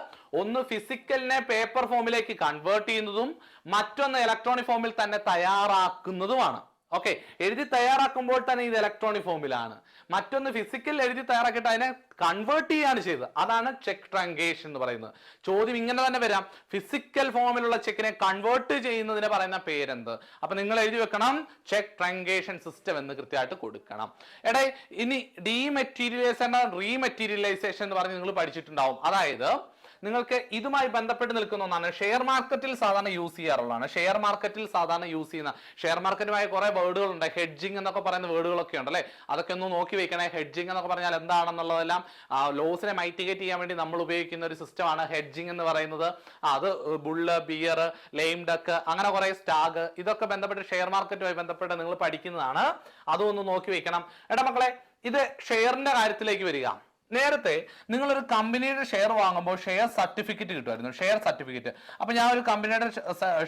ഒന്ന് ഫിസിക്കലിനെ പേപ്പർ ഫോമിലേക്ക് കൺവേർട്ട് ചെയ്യുന്നതും മറ്റൊന്ന് ഇലക്ട്രോണിക് ഫോമിൽ തന്നെ തയ്യാറാക്കുന്നതുമാണ്. ഓക്കെ, എഴുതി തയ്യാറാക്കുമ്പോൾ തന്നെ ഇത് ഇലക്ട്രോണിക് ഫോമിലാണ്. മറ്റൊന്ന് ഫിസിക്കൽ എഴുതി തയ്യാറാക്കിയിട്ട് അതിനെ കൺവേർട്ട് ചെയ്യാണ് ചെയ്തത്. അതാണ് ചെക്ക് ട്രങ്കേഷൻ എന്ന് പറയുന്നത്. ചോദ്യം ഇങ്ങനെ തന്നെ വരാം, ഫിസിക്കൽ ഫോമിലുള്ള ചെക്കിനെ കൺവേർട്ട് ചെയ്യുന്നതിന് പറയുന്ന പേരെന്ത്? അപ്പൊ നിങ്ങൾ എഴുതി വെക്കണം ചെക്ക് ട്രങ്കേഷൻ സിസ്റ്റം എന്ന് കൃത്യമായിട്ട് കൊടുക്കണം. എടേ ഇനി ഡീമെറ്റീരിയലൈസേഷൻ റീമെറ്റീരിയലൈസേഷൻ എന്ന് പറഞ്ഞ് നിങ്ങൾ പഠിച്ചിട്ടുണ്ടാവും. അതായത് നിങ്ങൾക്ക് ഇതുമായി ബന്ധപ്പെട്ട് നിൽക്കുന്ന ഒന്നാണ്. ഷെയർ മാർക്കറ്റിൽ സാധാരണ യൂസ് ചെയ്യാറുള്ളതാണ്. ഷെയർ മാർക്കറ്റിൽ സാധാരണ യൂസ് ചെയ്യുന്ന ഷെയർ മാർക്കറ്റുമായി കുറെ വേർഡുകൾ ഉണ്ട്. ഹെഡ്ജിങ് എന്നൊക്കെ പറയുന്ന വേർഡുകളൊക്കെ ഉണ്ട് അല്ലെ. അതൊക്കെ ഒന്ന് നോക്കി വെക്കണേ. ഹെഡ്ജിങ് എന്നൊക്കെ പറഞ്ഞാൽ എന്താണെന്നുള്ളതെല്ലാം ലോസിനെ മൈറ്റിഗേറ്റ് ചെയ്യാൻ വേണ്ടി നമ്മൾ ഉപയോഗിക്കുന്ന ഒരു സിസ്റ്റമാണ് ഹെഡ്ജിങ് എന്ന് പറയുന്നത്. അത് ബുള്ള്, ബിയർ, ലെയിം ഡക്ക്, അങ്ങനെ കുറെ സ്റ്റാഗ്, ഇതൊക്കെ ബന്ധപ്പെട്ട് ഷെയർ മാർക്കറ്റുമായി ബന്ധപ്പെട്ട് നിങ്ങൾ പഠിക്കുന്നതാണ്. അതും ഒന്ന് നോക്കി വെക്കണം. എടാ മക്കളെ, ഇത് ഷെയറിന്റെ കാര്യത്തിലേക്ക് വരിക. നേരത്തെ നിങ്ങളൊരു കമ്പനിയുടെ ഷെയർ വാങ്ങുമ്പോൾ ഷെയർ സർട്ടിഫിക്കറ്റ് കിട്ടുമായിരുന്നു. Share certificate. അപ്പൊ ഞാൻ ഒരു കമ്പനിയുടെ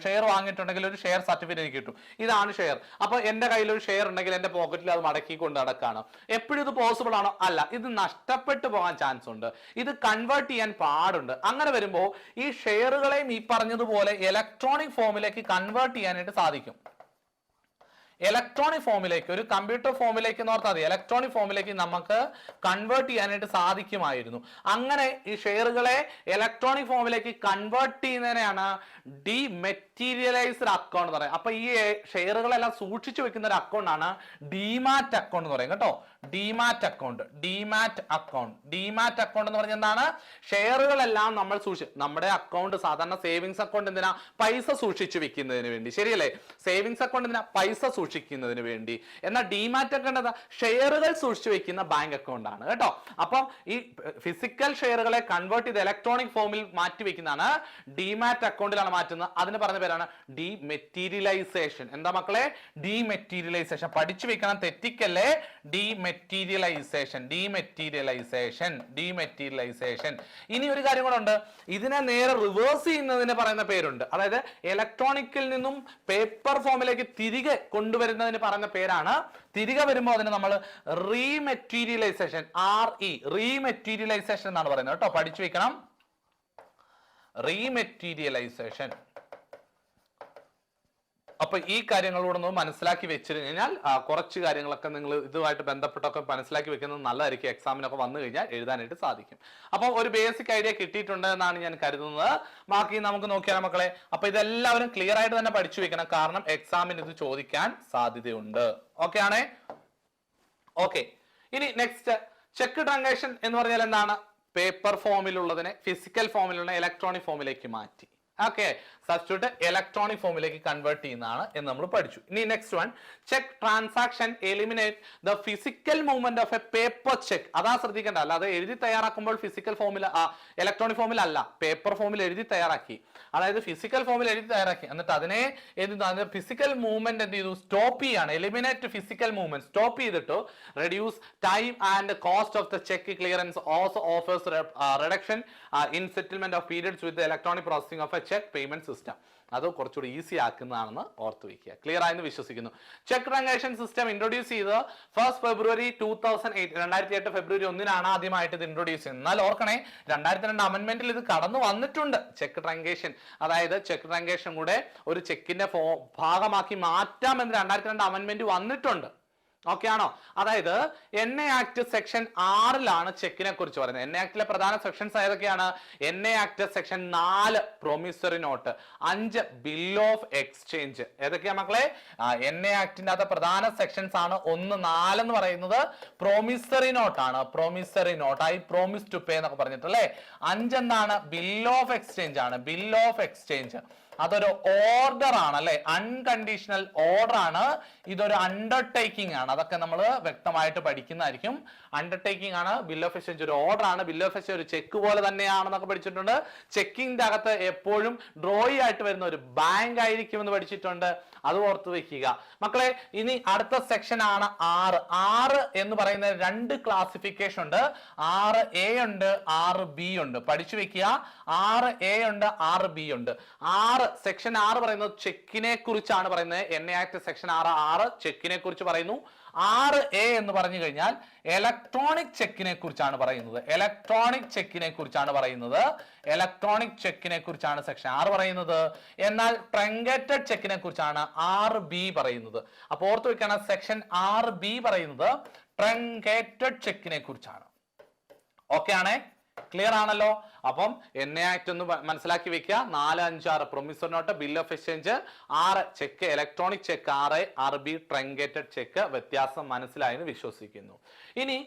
ഷെയർ വാങ്ങിയിട്ടുണ്ടെങ്കിൽ ഒരു ഷെയർ സർട്ടിഫിക്കറ്റ് എനിക്ക് കിട്ടും. ഇതാണ് ഷെയർ. അപ്പൊ എന്റെ കയ്യിൽ ഒരു ഷെയർ ഉണ്ടെങ്കിൽ എന്റെ പോക്കറ്റിൽ അത് മടക്കി കൊണ്ട് നടക്കാണ്. എപ്പോഴും ഇത് പോസിബിൾ ആണോ? അല്ല. ഇത് നഷ്ടപ്പെട്ടു പോകാൻ ചാൻസ് ഉണ്ട്. ഇത് കൺവേർട്ട് ചെയ്യാൻ പാടുണ്ട്. അങ്ങനെ വരുമ്പോൾ ഈ ഷെയറുകളെയും ഈ പറഞ്ഞതുപോലെ ഇലക്ട്രോണിക് ഫോമിലേക്ക് കൺവേർട്ട് ചെയ്യാനായിട്ട് സാധിക്കും. ഇലക്ട്രോണിക് ഫോമിലേക്ക്, ഒരു കമ്പ്യൂട്ടർ ഫോമിലേക്ക് എന്ന് ഓർത്താൽ മതി, ഇലക്ട്രോണിക് ഫോമിലേക്ക് നമുക്ക് കൺവേർട്ട് ചെയ്യാനായിട്ട് സാധിക്കുമായിരുന്നു. അങ്ങനെ ഈ ഷെയറുകളെ ഇലക്ട്രോണിക് ഫോമിലേക്ക് കൺവേർട്ട് ചെയ്യുന്നതിനെയാണ് ഡിമെറ്റീരിയലൈസ്ഡ് അക്കൗണ്ട് എന്ന് പറയുന്നത്. അപ്പൊ ഈ ഷെയറുകളെല്ലാം സൂക്ഷിച്ചു വെക്കുന്ന ഒരു അക്കൗണ്ട് ആണ് ഡിമാറ്റ് അക്കൗണ്ട് എന്ന് പറയും കേട്ടോ. Demat account, demat account. Demat account എന്ന് പറഞ്ഞാൽ എന്താണ്? ഷെയറുകളെല്ലാം നമ്മൾ നമ്മുടെ അക്കൗണ്ട്, സാധാരണ സേവിങ്സ് അക്കൗണ്ട് എന്തിനാ? പൈസ സൂക്ഷിച്ചു വെക്കുന്നതിന് വേണ്ടി, ശരിയല്ലേ? സേവിങ്സ് അക്കൗണ്ട് എന്തിനാ? പൈസ സൂക്ഷിക്കുന്നതിന് വേണ്ടി. എന്നാൽ ഡിമാറ്റ് അക്കൗണ്ട് എന്താ? ഷെയറുകൾ സൂക്ഷിച്ചു വെക്കുന്ന ബാങ്ക് അക്കൗണ്ട് ആണ് കേട്ടോ. അപ്പം ഈ ഫിസിക്കൽ ഷെയറുകളെ കൺവേർട്ട് ചെയ്ത് ഇലക്ട്രോണിക് ഫോമിൽ മാറ്റി വെക്കുന്നതാണ് ഡിമാറ്റ് അക്കൗണ്ടിലാണ് മാറ്റുന്നത്. അതിന് പറഞ്ഞ പേരാണ് ഡിമെറ്റീരിയലൈസേഷൻ. എന്താ മക്കളെ? ഡിമെറ്റീരിയലൈസേഷൻ. പഠിച്ചു വെക്കണം, തെറ്റിക്കല്ലേ. Dematerialisation, dematerialisation, dematerialisation. ഇനി ഒരു കാര്യം കൂടെ ഉണ്ട്. ഇതിനെ നേരെ റിവേഴ്സ് ചെയ്യുന്നതിന് പറയുന്ന പേരുണ്ട്. അതായത് ഇലക്ട്രോണിക്കിൽ നിന്നും പേപ്പർ ഫോമിലേക്ക് തിരികെ കൊണ്ടുവരുന്നതിന് പറയുന്ന പേരാണ്. തിരികെ വരുമ്പോൾ അതിന് നമ്മൾ റീമെറ്റീരിയലൈസേഷൻ, റീമെറ്റീരിയലൈസേഷൻ എന്നാണ് പറയുന്നത് കേട്ടോ. പഠിച്ചു വെക്കണം. റീമെറ്റീരിയലൈസേഷൻ. അപ്പൊ ഈ കാര്യങ്ങളോട് ഒന്ന് മനസ്സിലാക്കി വെച്ചു കഴിഞ്ഞാൽ കുറച്ച് കാര്യങ്ങളൊക്കെ നിങ്ങൾ ഇതുമായിട്ട് ബന്ധപ്പെട്ടൊക്കെ മനസ്സിലാക്കി വെക്കുന്നത് നല്ലതായിരിക്കും. എക്സാമിനൊക്കെ വന്നു കഴിഞ്ഞാൽ എഴുതാനായിട്ട് സാധിക്കും. അപ്പൊ ഒരു ബേസിക് ഐഡിയ കിട്ടിയിട്ടുണ്ട് എന്നാണ് ഞാൻ കരുതുന്നത്. ബാക്കി നമുക്ക് നോക്കിയാൽ മക്കളെ. അപ്പൊ ഇതെല്ലാവരും ക്ലിയർ ആയിട്ട് തന്നെ പഠിച്ചു വെക്കണം. കാരണം എക്സാമിന് ഇത് ചോദിക്കാൻ സാധ്യതയുണ്ട്. ഓക്കെ ആണേ? ഓക്കെ. ഇനി നെക്സ്റ്റ്, ചെക്ക് ട്രാൻസാക്ഷൻ എന്ന് പറഞ്ഞാൽ എന്താണ്? പേപ്പർ ഫോമിലുള്ളതിനെ ഫിസിക്കൽ ഫോമിലുള്ള ഇലക്ട്രോണിക് ഫോമിലേക്ക് മാറ്റി. ഓക്കെ, സബ്സ്റ്റിറ്റ്യൂട്ട് ഇലക്ട്രോണിക് ഫോമിലേക്ക് കൺവേർട്ട് ചെയ്യുന്നതാണ് എന്ന് നമ്മൾ പഠിച്ചു. ഇനി next one, check transaction eliminate the physical movement of A paper check. അതാ ശ്രദ്ധിക്കേണ്ട. അല്ലാതെ എഴുതി തയ്യാറാക്കുമ്പോൾ ഫിസിക്കൽ ഫോമിൽ, ഇലക്ട്രോണിക് ഫോമിൽ അല്ല, പേപ്പർ ഫോമിൽ എഴുതി തയ്യാറാക്കി. അതായത് ഫിസിക്കൽ ഫോമിൽ എഴുതി തയ്യാറാക്കി, എന്നിട്ട് അതിനെ ഫിസിക്കൽ മൂവ്മെന്റ് എന്ത് ചെയ്തു? സ്റ്റോപ്പ് ചെയ്യാണ്. എലിമിനേറ്റ് ഫിസിക്കൽ മൂവ്മെന്റ്, സ്റ്റോപ്പ് ചെയ്തിട്ട് reduce time and cost of the cheque clearance, also offers reduction in settlement of periods with electronic processing of a cheque payment system. അത് കുറച്ചുകൂടി ഈസി ആക്കുന്നതാണെന്ന് ഓർത്ത് വയ്ക്കുക. Clear ആയെന്ന് വിശ്വസിക്കുന്നു. ചെക്ക് ട്രാൻസാക്ഷൻ സിസ്റ്റം ഇൻട്രൊഡ്യൂസ് ചെയ്ത് 1 ഫെബ്രുവരി 2008, 2008 ഫെബ്രുവരി 1 ആദ്യമായിട്ട് ഇത് ഇൻട്രൊഡ്യൂസ് ചെയ്യുന്നത്. എന്നാൽ ഓർക്കണേ, 2002 അമെന്റ്മെന്റിൽ ഇത് കടന്നു വന്നിട്ടുണ്ട്. ചെക്ക് ട്രാൻസാക്ഷൻ, അതായത് ചെക്ക് ട്രാൻസാക്ഷൻ കൂടെ ഒരു ചെക്കിന്റെ ഭാഗമാക്കി മാറ്റാമെന്ന് 2002 അമെന്റ്മെന്റ് വന്നിട്ടുണ്ട്. ഓക്കെ ആണോ? അതായത് NA ആക്ട് സെക്ഷൻ 6 ചെക്കിനെ കുറിച്ച് പറയുന്നത്. NA ആക്ടിലെ പ്രധാന സെക്ഷൻസ് ഏതൊക്കെയാണ്? NA act section 4 promissory note, 5 bill of exchange. ഏതൊക്കെയാ മക്കളെ? NA ആക്ടിന്റെ അകത്ത് പ്രധാന സെക്ഷൻസ് ആണ്. 1, 4 എന്ന് പറയുന്നത് പ്രൊമിസറി നോട്ട് ആണ്. Promissory note, I promise to pay എന്നൊക്കെ പറഞ്ഞിട്ട് അല്ലേ. 5 എന്താണ്? ബിൽ ഓഫ് എക്സ്ചേഞ്ച് ആണ്. ബിൽ ഓഫ് എക്സ്ചേഞ്ച് അതൊരു ഓർഡർ ആണ് അല്ലെ, അൺകണ്ടീഷണൽ ഓർഡർ ആണ്. ഇതൊരു അണ്ടർടേക്കിംഗ് ആണ്. അതൊക്കെ നമ്മൾ വ്യക്തമായിട്ട് പഠിക്കുന്നതായിരിക്കും. അണ്ടർടേക്കിംഗ് ആണ്. ബിൽ ഓഫ് എക്സ്ചേഞ്ച് ഒരു ഓർഡർ ആണ്. ബിൽ ഓഫ് എക്സ്ചേഞ്ച് ഒരു ചെക്ക് പോലെ തന്നെയാണെന്നൊക്കെ പഠിച്ചിട്ടുണ്ട്. ചെക്കിന്റെ അകത്ത് എപ്പോഴും ഡ്രോയി ആയിട്ട് വരുന്ന ഒരു ബാങ്ക് ആയിരിക്കും എന്ന് പഠിച്ചിട്ടുണ്ട്. അത് ഓർത്ത് വെക്കുക മക്കളെ. ഇനി അടുത്ത സെക്ഷൻ ആണ് 6 എന്ന് പറയുന്ന 2 ക്ലാസിഫിക്കേഷൻ ഉണ്ട്. 6A ഉണ്ട്, 6B ഉണ്ട്. പഠിച്ചു വെക്കുക. 6A ഉണ്ട്, 6B ഉണ്ട്. സെക്ഷൻ 6 പറയുന്നത് ചെക്കിനെ കുറിച്ചാണ് പറയുന്നത്. NA ആക്ട് സെക്ഷൻ 6 ചെക്കിനെ കുറിച്ച് പറയുന്നു. 6A എന്ന് പറഞ്ഞു കഴിഞ്ഞാൽ ഇലക്ട്രോണിക് ചെക്കിനെ കുറിച്ചാണ് പറയുന്നത്. ഇലക്ട്രോണിക് ചെക്കിനെ കുറിച്ചാണ് പറയുന്നത്. ഇലക്ട്രോണിക് ചെക്കിനെ കുറിച്ചാണ് സെക്ഷൻ 6 പറയുന്നത്. എന്നാൽ ട്രങ്കേറ്റഡ് ചെക്കിനെ കുറിച്ചാണ് 6B പറയുന്നത്. അപ്പോൾ ഓർത്ത് വെക്കണം, സെക്ഷൻ 6B പറയുന്നത് ട്രങ്കേറ്റഡ് ചെക്കിനെ കുറിച്ചാണ്. ഓക്കെ ആണേ? ക്ലിയർ ആണല്ലോ? അപ്പം NA ആക്ട് ഒന്ന് മനസ്സിലാക്കി വെക്കുക. 4, 5, 6 promissory note, bill of exchange, 6 check, electronic check 6, RB truncated check. വ്യത്യാസം മനസ്സിലായെന്ന് വിശ്വസിക്കുന്നു. ഇനി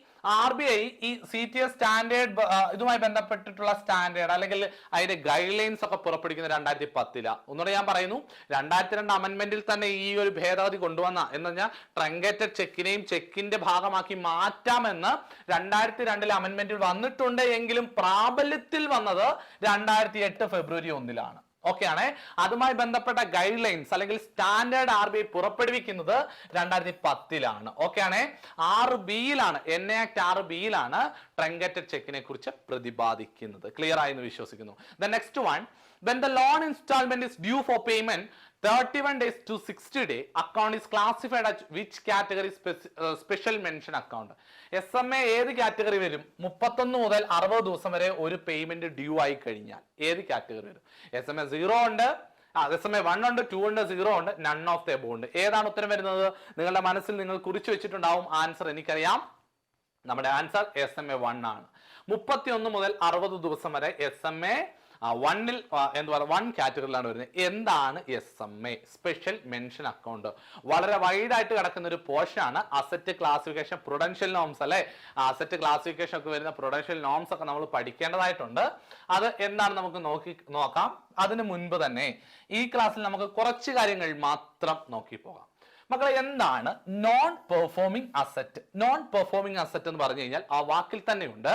RBI ഈ CTS സ്റ്റാൻഡേർഡ് ഇതുമായി ബന്ധപ്പെട്ടിട്ടുള്ള സ്റ്റാൻഡേർഡ് അല്ലെങ്കിൽ അതിന്റെ ഗൈഡ് ലൈൻസ് ഒക്കെ പുറപ്പെടുവിക്കുന്ന 2010. ഒന്നുകൂടെ ഞാൻ പറയുന്നു, 2002 അമെന്റ്മെന്റിൽ തന്നെ ഈ ഒരു ഭേദഗതി കൊണ്ടുവന്ന എന്ന് പറഞ്ഞാൽ ട്രങ്കേറ്റഡ് ചെക്കിനെയും ചെക്കിന്റെ ഭാഗമാക്കി മാറ്റാമെന്ന് 2002 അമെന്റ്മെന്റിൽ വന്നിട്ടുണ്ട്. എങ്കിലും പ്രാബല്യത്തിൽ വന്നത് 2008 ഫെബ്രുവരി 1 ഓക്കെ ആണ്. അതുമായി ബന്ധപ്പെട്ട ഗൈഡ് ലൈൻസ് അല്ലെങ്കിൽ സ്റ്റാൻഡേർഡ് RBI പുറപ്പെടുവിക്കുന്നത് 2010 ഓക്കെ ആണ്. 6B NA act 6B truncated ചെക്കിനെ കുറിച്ച് പ്രതിപാദിക്കുന്നത്. ക്ലിയർ ആയി എന്ന് വിശ്വസിക്കുന്നു. The next one, when the loan installment is due for payment 31 days to 60 days, account is classified as which category? Special mention account. SMA ഏത് category വരും? 31 മുതൽ 60 ദിവസം വരെ ഒരു പേയ്മെന്റ് ഡ്യൂ ആയി കഴിഞ്ഞാൽ ഏത് കാറ്റഗറി വരും? SMA 0 ഉണ്ട്, SMA 1 ഉണ്ട്, 2 ഉണ്ട്, 0 ഉണ്ട്, നൺ ഓഫ് ദ എബോവ് ഉണ്ട്. ഏതാണ് ഉത്തരം വരുന്നത്? നിങ്ങളുടെ മനസ്സിൽ നിങ്ങൾ കുറിച്ചു വെച്ചിട്ടുണ്ടാവും ആൻസർ. എനിക്കറിയാം, നമ്മുടെ ആൻസർ SMA 1 ആണ്. 31 മുതൽ 60 ദിവസം വരെ SMA 1 എന്ന് പറയുക 1 കാറ്റഗറിയിലാണ് വരുന്നത്. എന്താണ് SMA? Special mention account. വളരെ വൈഡ് ആയിട്ട് കിടക്കുന്ന ഒരു പോർഷൻ ആണ്. അസറ്റ് ക്ലാസിഫിക്കേഷൻ, പ്രൊഡൻഷ്യൽ നോംസ് അല്ലെ, അസറ്റ് ക്ലാസിഫിക്കേഷൻ ഒക്കെ വരുന്ന പ്രൊഡൻഷ്യൽ നോംസ് ഒക്കെ നമ്മൾ പഠിക്കേണ്ടതായിട്ടുണ്ട്. അത് എന്താണ് നമുക്ക് നോക്കാം. അതിന് മുൻപ് തന്നെ ഈ ക്ലാസ്സിൽ നമുക്ക് കുറച്ച് കാര്യങ്ങൾ മാത്രം നോക്കി പോകാം. മക്കളെ, എന്താണ് non performing asset? Non performing asset എന്ന് പറഞ്ഞു കഴിഞ്ഞാൽ ആ വാക്കിൽ തന്നെയുണ്ട്.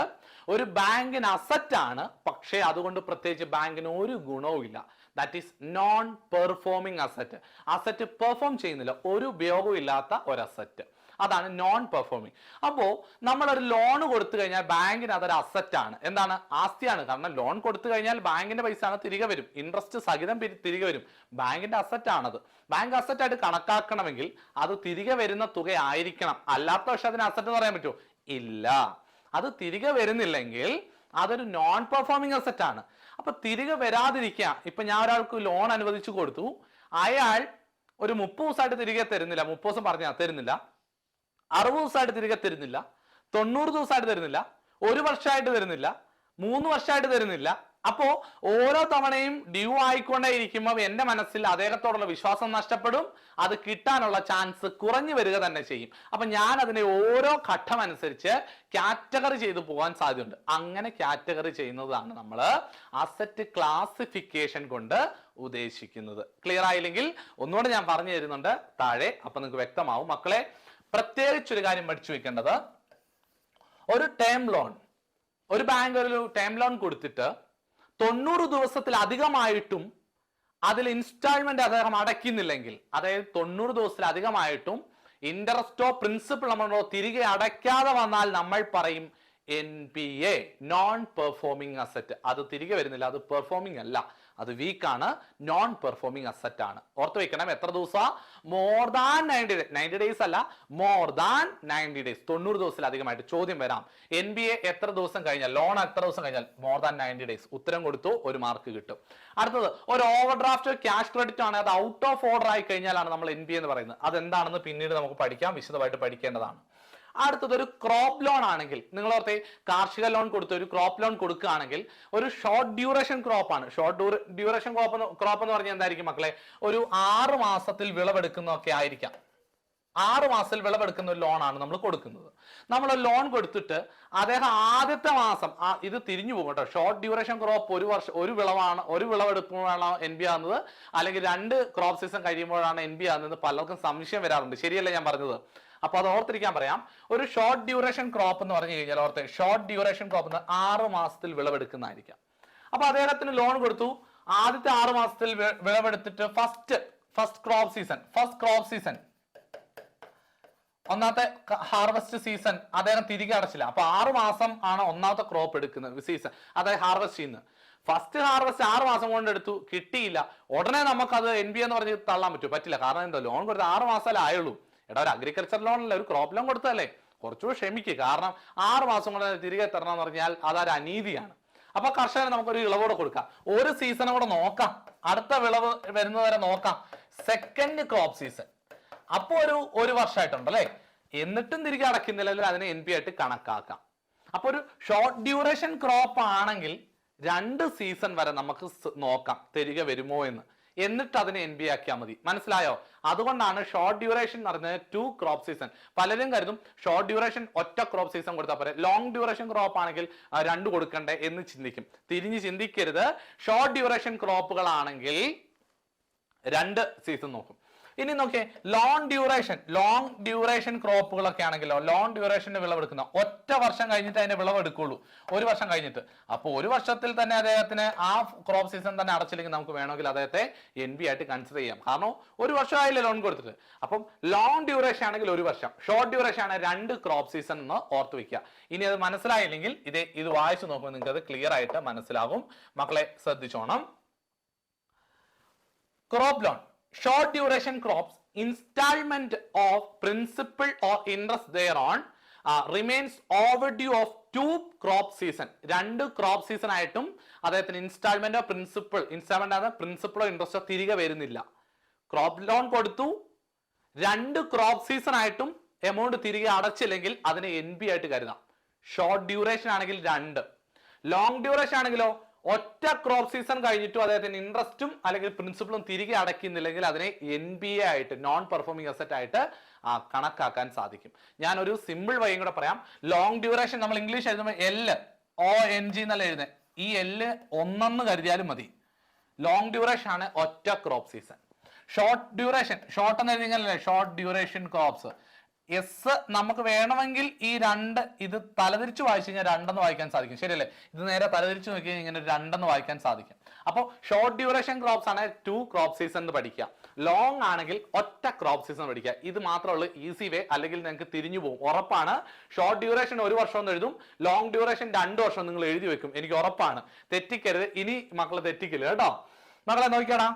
ഒരു ബാങ്കിന് അസറ്റ് ആണ്, പക്ഷേ അതുകൊണ്ട് പ്രത്യേകിച്ച് ബാങ്കിന് ഒരു ഗുണവും ഇല്ല. That is known performing asset. Asset perform ചെയ്യുന്നില്ല, ഒരു ഉപയോഗവും ഇല്ലാത്ത ഒരു അസറ്റ്, അതാണ് നോൺ പെർഫോമിംഗ്. അപ്പോ നമ്മളൊരു ലോൺ കൊടുത്തു കഴിഞ്ഞാൽ ബാങ്കിന് അതൊരു അസറ്റ് ആണ്. എന്താണ്? ആസ്തിയാണ്. കാരണം ലോൺ കൊടുത്തു കഴിഞ്ഞാൽ ബാങ്കിന്റെ പൈസ ആണ് തിരികെ വരും, ഇൻട്രസ്റ്റ് സഹിതം തിരികെ വരും. ബാങ്കിന്റെ അസറ്റ് ആണത്. ബാങ്ക് അസറ്റ് ആയിട്ട് കണക്കാക്കണമെങ്കിൽ അത് തിരികെ വരുന്ന തുക ആയിരിക്കണം. അല്ലാത്ത പക്ഷെ അതിന് അസറ്റ് എന്ന് പറയാൻ പറ്റുമോ? ഇല്ല. അത് തിരികെ വരുന്നില്ലെങ്കിൽ അതൊരു നോൺ പെർഫോമിംഗ് അസറ്റ് ആണ്. അപ്പൊ തിരികെ വരാതിരിക്കുക. ഇപ്പൊ ഞാൻ ഒരാൾക്ക് ലോൺ അനുവദിച്ചു കൊടുത്തു, അയാൾ ഒരു 30 ദിവസമായിട്ട് തിരികെ തരുന്നില്ല. 30 ദിവസം പറഞ്ഞാൽ തരുന്നില്ല, 60 ദിവസമായിട്ട് തിരികെ തരുന്നില്ല, 90 ദിവസമായിട്ട് തരുന്നില്ല, 1 വർഷമായിട്ട് തരുന്നില്ല, 3 വർഷമായിട്ട് തരുന്നില്ല. അപ്പോ ഓരോ തവണയും ഡ്യൂ ആയിക്കൊണ്ടേ ഇരിക്കുമ്പോൾ എന്റെ മനസ്സിൽ അദ്ദേഹത്തോടുള്ള വിശ്വാസം നഷ്ടപ്പെടും. അത് കിട്ടാനുള്ള ചാൻസ് കുറഞ്ഞു വരിക തന്നെ ചെയ്യും. അപ്പൊ ഞാൻ അതിനെ ഓരോ ഘട്ടം അനുസരിച്ച് കാറ്റഗറി ചെയ്തു പോകാൻ സാധ്യതയുണ്ട്. അങ്ങനെ കാറ്റഗറി ചെയ്യുന്നതാണ് നമ്മൾ അസറ്റ് ക്ലാസിഫിക്കേഷൻ കൊണ്ട് ഉദ്ദേശിക്കുന്നത്. ക്ലിയർ ആയില്ലെങ്കിൽ ഒന്നുകൂടെ ഞാൻ പറഞ്ഞു തരുന്നുണ്ട് താഴെ, അപ്പൊ നിങ്ങൾക്ക് വ്യക്തമാവും. മക്കളെ, പ്രത്യേകിച്ചൊരു കാര്യം പഠിച്ചു വെക്കേണ്ടത്, ഒരു ടേം ലോൺ, ഒരു ബാങ്ക് ഒരു ടേം ലോൺ കൊടുത്തിട്ട് 90 ദിവസത്തിലധികമായിട്ടും അതിൽ ഇൻസ്റ്റാൾമെന്റ് അദ്ദേഹം അടയ്ക്കുന്നില്ലെങ്കിൽ, അതായത് 90 ദിവസത്തിലധികമായിട്ടും ഇൻട്രസ്റ്റോ പ്രിൻസിപ്പൽ അമൗണ്ടോ തിരികെ അടയ്ക്കാതെ വന്നാൽ നമ്മൾ പറയും NPA, നോൺ പെർഫോമിംഗ് അസറ്റ്. അത് തിരികെ വരുന്നില്ല, അത് പെർഫോമിംഗ് അല്ല, അത് വീക്ക് ആണ്, നോൺ പെർഫോമിംഗ് അസറ്റ് ആണ്. ഓർത്ത് വെക്കണം. എത്ര ദിവസം? മോർ ദാൻ 90 ഡേയ്സ് അല്ല, മോർ ദാൻ 90 ഡേയ്സ്, 90 ദിവസത്തിലധികമായിട്ട്. ചോദ്യം വരാം, NPA എത്ര ദിവസം കഴിഞ്ഞാൽ, ലോൺ എത്ര ദിവസം കഴിഞ്ഞാൽ? More than 90 days. ഉത്തരം കൊടുത്തു, 1 മാർക്ക് കിട്ടും. അടുത്തത്, ഒരു ഓവർ ഡ്രാഫ്റ്റ് ക്യാഷ് ക്രെഡിറ്റ് ആണ്, അത് ഔട്ട് ഓഫ് ഓർഡർ ആയി കഴിഞ്ഞാലാണ് നമ്മൾ NPA എന്ന് പറയുന്നത്. അതെന്താണെന്ന് പിന്നീട് നമുക്ക് പഠിക്കാം, വിശദമായിട്ട് പഠിക്കേണ്ടതാണ്. അടുത്തത്, ഒരു ക്രോപ്പ് ലോൺ ആണെങ്കിൽ, നിങ്ങൾ ഓർത്തെ കാർഷിക ലോൺ കൊടുത്ത് ഒരു ക്രോപ്പ് ലോൺ കൊടുക്കുകയാണെങ്കിൽ ഒരു ഷോർട്ട് ഡ്യൂറേഷൻ ക്രോപ്പ് ആണ്. ഷോർട്ട് ഡ്യൂറേഷൻ ക്രോപ്പ് എന്ന് പറഞ്ഞാൽ എന്തായിരിക്കും മക്കളെ? ഒരു 6 മാസത്തിൽ വിളവെടുക്കുന്നതൊക്കെ ആയിരിക്കാം. 6 മാസത്തിൽ വിളവെടുക്കുന്ന ഒരു ലോൺ ആണ് നമ്മൾ കൊടുക്കുന്നത്. നമ്മൾ ലോൺ കൊടുത്തിട്ട് അദ്ദേഹം ആദ്യത്തെ മാസം ഇത് തിരിഞ്ഞു പോകും കേട്ടോ. ഷോർട്ട് ഡ്യൂറേഷൻ ക്രോപ്പ് ഒരു വിളവെടുക്കുമ്പോഴാണ് NPA ആകുന്നത്, അല്ലെങ്കിൽ 2 ക്രോപ്പ് സീസൺ കഴിയുമ്പോഴാണ് NPA ആകുന്നത്. പലർക്കും സംശയം വരാറുണ്ട്. ശരിയല്ല ഞാൻ പറഞ്ഞത്? അപ്പൊ അത് ഓർത്തിരിക്കാൻ പറയാം. ഒരു ഷോർട്ട് ഡ്യൂറേഷൻ ക്രോപ്പ് എന്ന് പറഞ്ഞു കഴിഞ്ഞാൽ ഓർത്തെ, ഷോർട്ട് ഡ്യൂറേഷൻ ക്രോപ്പ് 6 മാസത്തിൽ വിളവെടുക്കുന്നതായിരിക്കാം. അപ്പൊ അദ്ദേഹത്തിന് ലോൺ കൊടുത്തു, ആദ്യത്തെ 6 മാസത്തിൽ വിളവെടുത്തിട്ട് ഫസ്റ്റ് ക്രോപ്പ് സീസൺ ഒന്നാമത്തെ ഹാർവെസ്റ്റ് സീസൺ അദ്ദേഹം തിരികെ അടച്ചില്ല. അപ്പൊ 6 മാസം ആണ് ഒന്നാമത്തെ ക്രോപ്പ് എടുക്കുന്നത് സീസൺ, അതായത് ഹാർവെസ്റ്റ് ചെയ്യുന്നത്. ഫസ്റ്റ് ഹാർവെസ്റ്റ് 6 മാസം കൊണ്ട് എടുത്തു, കിട്ടിയില്ല. ഉടനെ നമുക്കത് NPA എന്ന് പറഞ്ഞ് തള്ളാൻ പറ്റില്ല. കാരണം എന്താ, ലോൺ കൊടുത്ത് 6 മാസമല്ലേ ആയുള്ളൂ. എടാ, ഒരു അഗ്രികൾച്ചർ ലോൺ അല്ലേ, ഒരു ക്രോപ്പ് ലോൺ കൊടുത്തല്ലേ, കുറച്ചുകൂടെ ക്ഷമിക്കുക. കാരണം 6 മാസം കൊണ്ട് തിരികെ തരണം എന്ന് പറഞ്ഞാൽ അതൊരു അനീതിയാണ്. അപ്പൊ കർഷകന് നമുക്കൊരു ഇളവോടെ കൊടുക്കാം, ഒരു സീസണും കൂടെ നോക്കാം, അടുത്ത വിളവ് വരുന്നവരെ നോക്കാം, സെക്കൻഡ് ക്രോപ്പ് സീസൺ. അപ്പൊ ഒരു വർഷമായിട്ടുണ്ടല്ലേ, എന്നിട്ടും തിരികെ അടയ്ക്കുന്നില്ലെങ്കിൽ അതിനെ NPA ആയിട്ട് കണക്കാക്കാം. അപ്പൊ ഒരു ഷോർട്ട് ഡ്യൂറേഷൻ ക്രോപ്പ് ആണെങ്കിൽ 2 സീസൺ വരെ നമുക്ക് നോക്കാം തിരികെ വരുമോ എന്ന്. എന്നിട്ട് അതിനെ NB ആക്കിയാൽ മതി. മനസ്സിലായോ? അതുകൊണ്ടാണ് ഷോർട്ട് ഡ്യൂറേഷൻ എന്ന് പറയുന്നത് 2 ക്രോപ്പ് സീസൺ. പലരും കരുതും ഷോർട്ട് ഡ്യൂറേഷൻ ഒറ്റ ക്രോപ്പ് സീസൺ കൊടുത്താൽ പോരെ, ലോങ് ഡ്യൂറേഷൻ ക്രോപ്പ് ആണെങ്കിൽ 2 കൊടുക്കണ്ടേ എന്ന് ചിന്തിക്കും. തിരിഞ്ഞ് ചിന്തിക്കരുത്. ഷോർട്ട് ഡ്യൂറേഷൻ ക്രോപ്പുകളാണെങ്കിൽ 2 സീസൺ നോക്കും. ഇനി നോക്കിയേ, ലോങ് ഡ്യൂറേഷൻ ക്രോപ്പുകളൊക്കെ ആണെങ്കിലോ, ലോങ് ഡ്യൂറേഷന്റെ വിളവെടുക്കുന്ന ഒറ്റ വർഷം കഴിഞ്ഞിട്ട് അതിന്റെ വിളവെടുക്കുള്ളൂ, 1 വർഷം കഴിഞ്ഞിട്ട്. അപ്പോൾ 1 വർഷത്തിൽ തന്നെ അദ്ദേഹത്തിന് ആ ക്രോപ്പ് സീസൺ തന്നെ അടച്ചില്ലെങ്കിൽ നമുക്ക് വേണമെങ്കിൽ അദ്ദേഹത്തെ NB ആയിട്ട് കൺസിഡർ ചെയ്യാം. കാരണം 1 വർഷമായില്ലേ ലോൺ കൊടുത്തിട്ട്. അപ്പം ലോങ് ഡ്യൂറേഷൻ ആണെങ്കിൽ 1 വർഷം, ഷോർട്ട് ഡ്യൂറേഷൻ ആണ് 2 ക്രോപ്പ് സീസൺ എന്ന് ഓർത്ത് വെക്കുക. ഇനി അത് മനസ്സിലായില്ലെങ്കിൽ ഇത് വായിച്ചു നോക്കുമ്പോൾ നിങ്ങൾക്ക് അത് ക്ലിയർ ആയിട്ട് മനസ്സിലാകും. മക്കളെ ശ്രദ്ധിച്ചോണം. Crop loan, short duration crops, installment of principal or interest thereon remains overdue of 2 crop season. 2 crop season ആയിട്ടും അദ്ദേഹത്തിന് ഇൻസ്റ്റാൾമെന്റോ പ്രിൻസിപ്പളോ ഇൻട്രസ്റ്റോ തിരികെ വരുന്നില്ല. ക്രോപ്പ് ലോൺ കൊടുത്തു, 2 ക്രോപ്പ് സീസൺ ആയിട്ടും എമൗണ്ട് തിരികെ അടച്ചില്ലെങ്കിൽ അതിനെ NB ആയിട്ട് കരുതാം. ഷോർട്ട് ഡ്യൂറേഷൻ ആണെങ്കിൽ 2, ലോങ് ഡ്യൂറേഷൻ ആണെങ്കിലോ ഒറ്റ ക്രോപ്പ് സീസൺ കഴിഞ്ഞിട്ടും അദ്ദേഹത്തിന് ഇൻട്രസ്റ്റും അല്ലെങ്കിൽ പ്രിൻസിപ്പളും തിരികെ അടയ്ക്കുന്നില്ലെങ്കിൽ അതിനെ NPA ആയിട്ട്, നോൺ പെർഫോമിംഗ് അസറ്റ് ആയിട്ട് കണക്കാക്കാൻ സാധിക്കും. ഞാൻ ഒരു സിമ്പിൾ വഴിയും കൂടെ പറയാം. ലോങ് ഡ്യൂറേഷൻ നമ്മൾ ഇംഗ്ലീഷ് എഴുതുമ്പോൾ LONG എന്നല്ല എഴുതുന്നത്. ഈ L 1 കരുതിയാലും മതി. ലോങ് ഡ്യൂറേഷൻ ആണ് ഒറ്റ crop season. Short duration, short എന്ന് എഴുതിയാലേ ഷോർട്ട് ഡ്യൂറേഷൻ ക്രോപ്സ്. നമുക്ക് വേണമെങ്കിൽ ഈ 2 ഇത് തലതിരിച്ച് വായിച്ചു കഴിഞ്ഞാൽ 2 വായിക്കാൻ സാധിക്കും, ശരിയല്ലേ? ഇത് നേരെ തലതിരിച്ച് നോക്കി കഴിഞ്ഞാൽ ഇങ്ങനെ 2 വായിക്കാൻ സാധിക്കും. അപ്പോൾ ഷോർട്ട് ഡ്യൂറേഷൻ ക്രോപ്സ് ആണ് 2 ക്രോപ്പ് സീസൺ എന്ന് പഠിക്കുക. ലോങ് ആണെങ്കിൽ ഒറ്റ ക്രോപ്പ് സീസൺ പഠിക്കുക. ഇത് മാത്രമേ ഉള്ളൂ ഈസി വേ, അല്ലെങ്കിൽ നിങ്ങൾക്ക് തിരിഞ്ഞു പോകും. ഉറപ്പാണ്. ഷോർട്ട് ഡ്യൂറേഷൻ 1 വർഷം എന്ന് എഴുതും, ലോങ് ഡ്യൂറേഷൻ 2 വർഷം നിങ്ങൾ എഴുതി വെക്കും. എനിക്ക് ഉറപ്പാണ്. തെറ്റിക്കരുത്. ഇനി മക്കളെ തെറ്റിക്കില്ല കേട്ടോ. മക്കളെ നോക്കിയാടാ,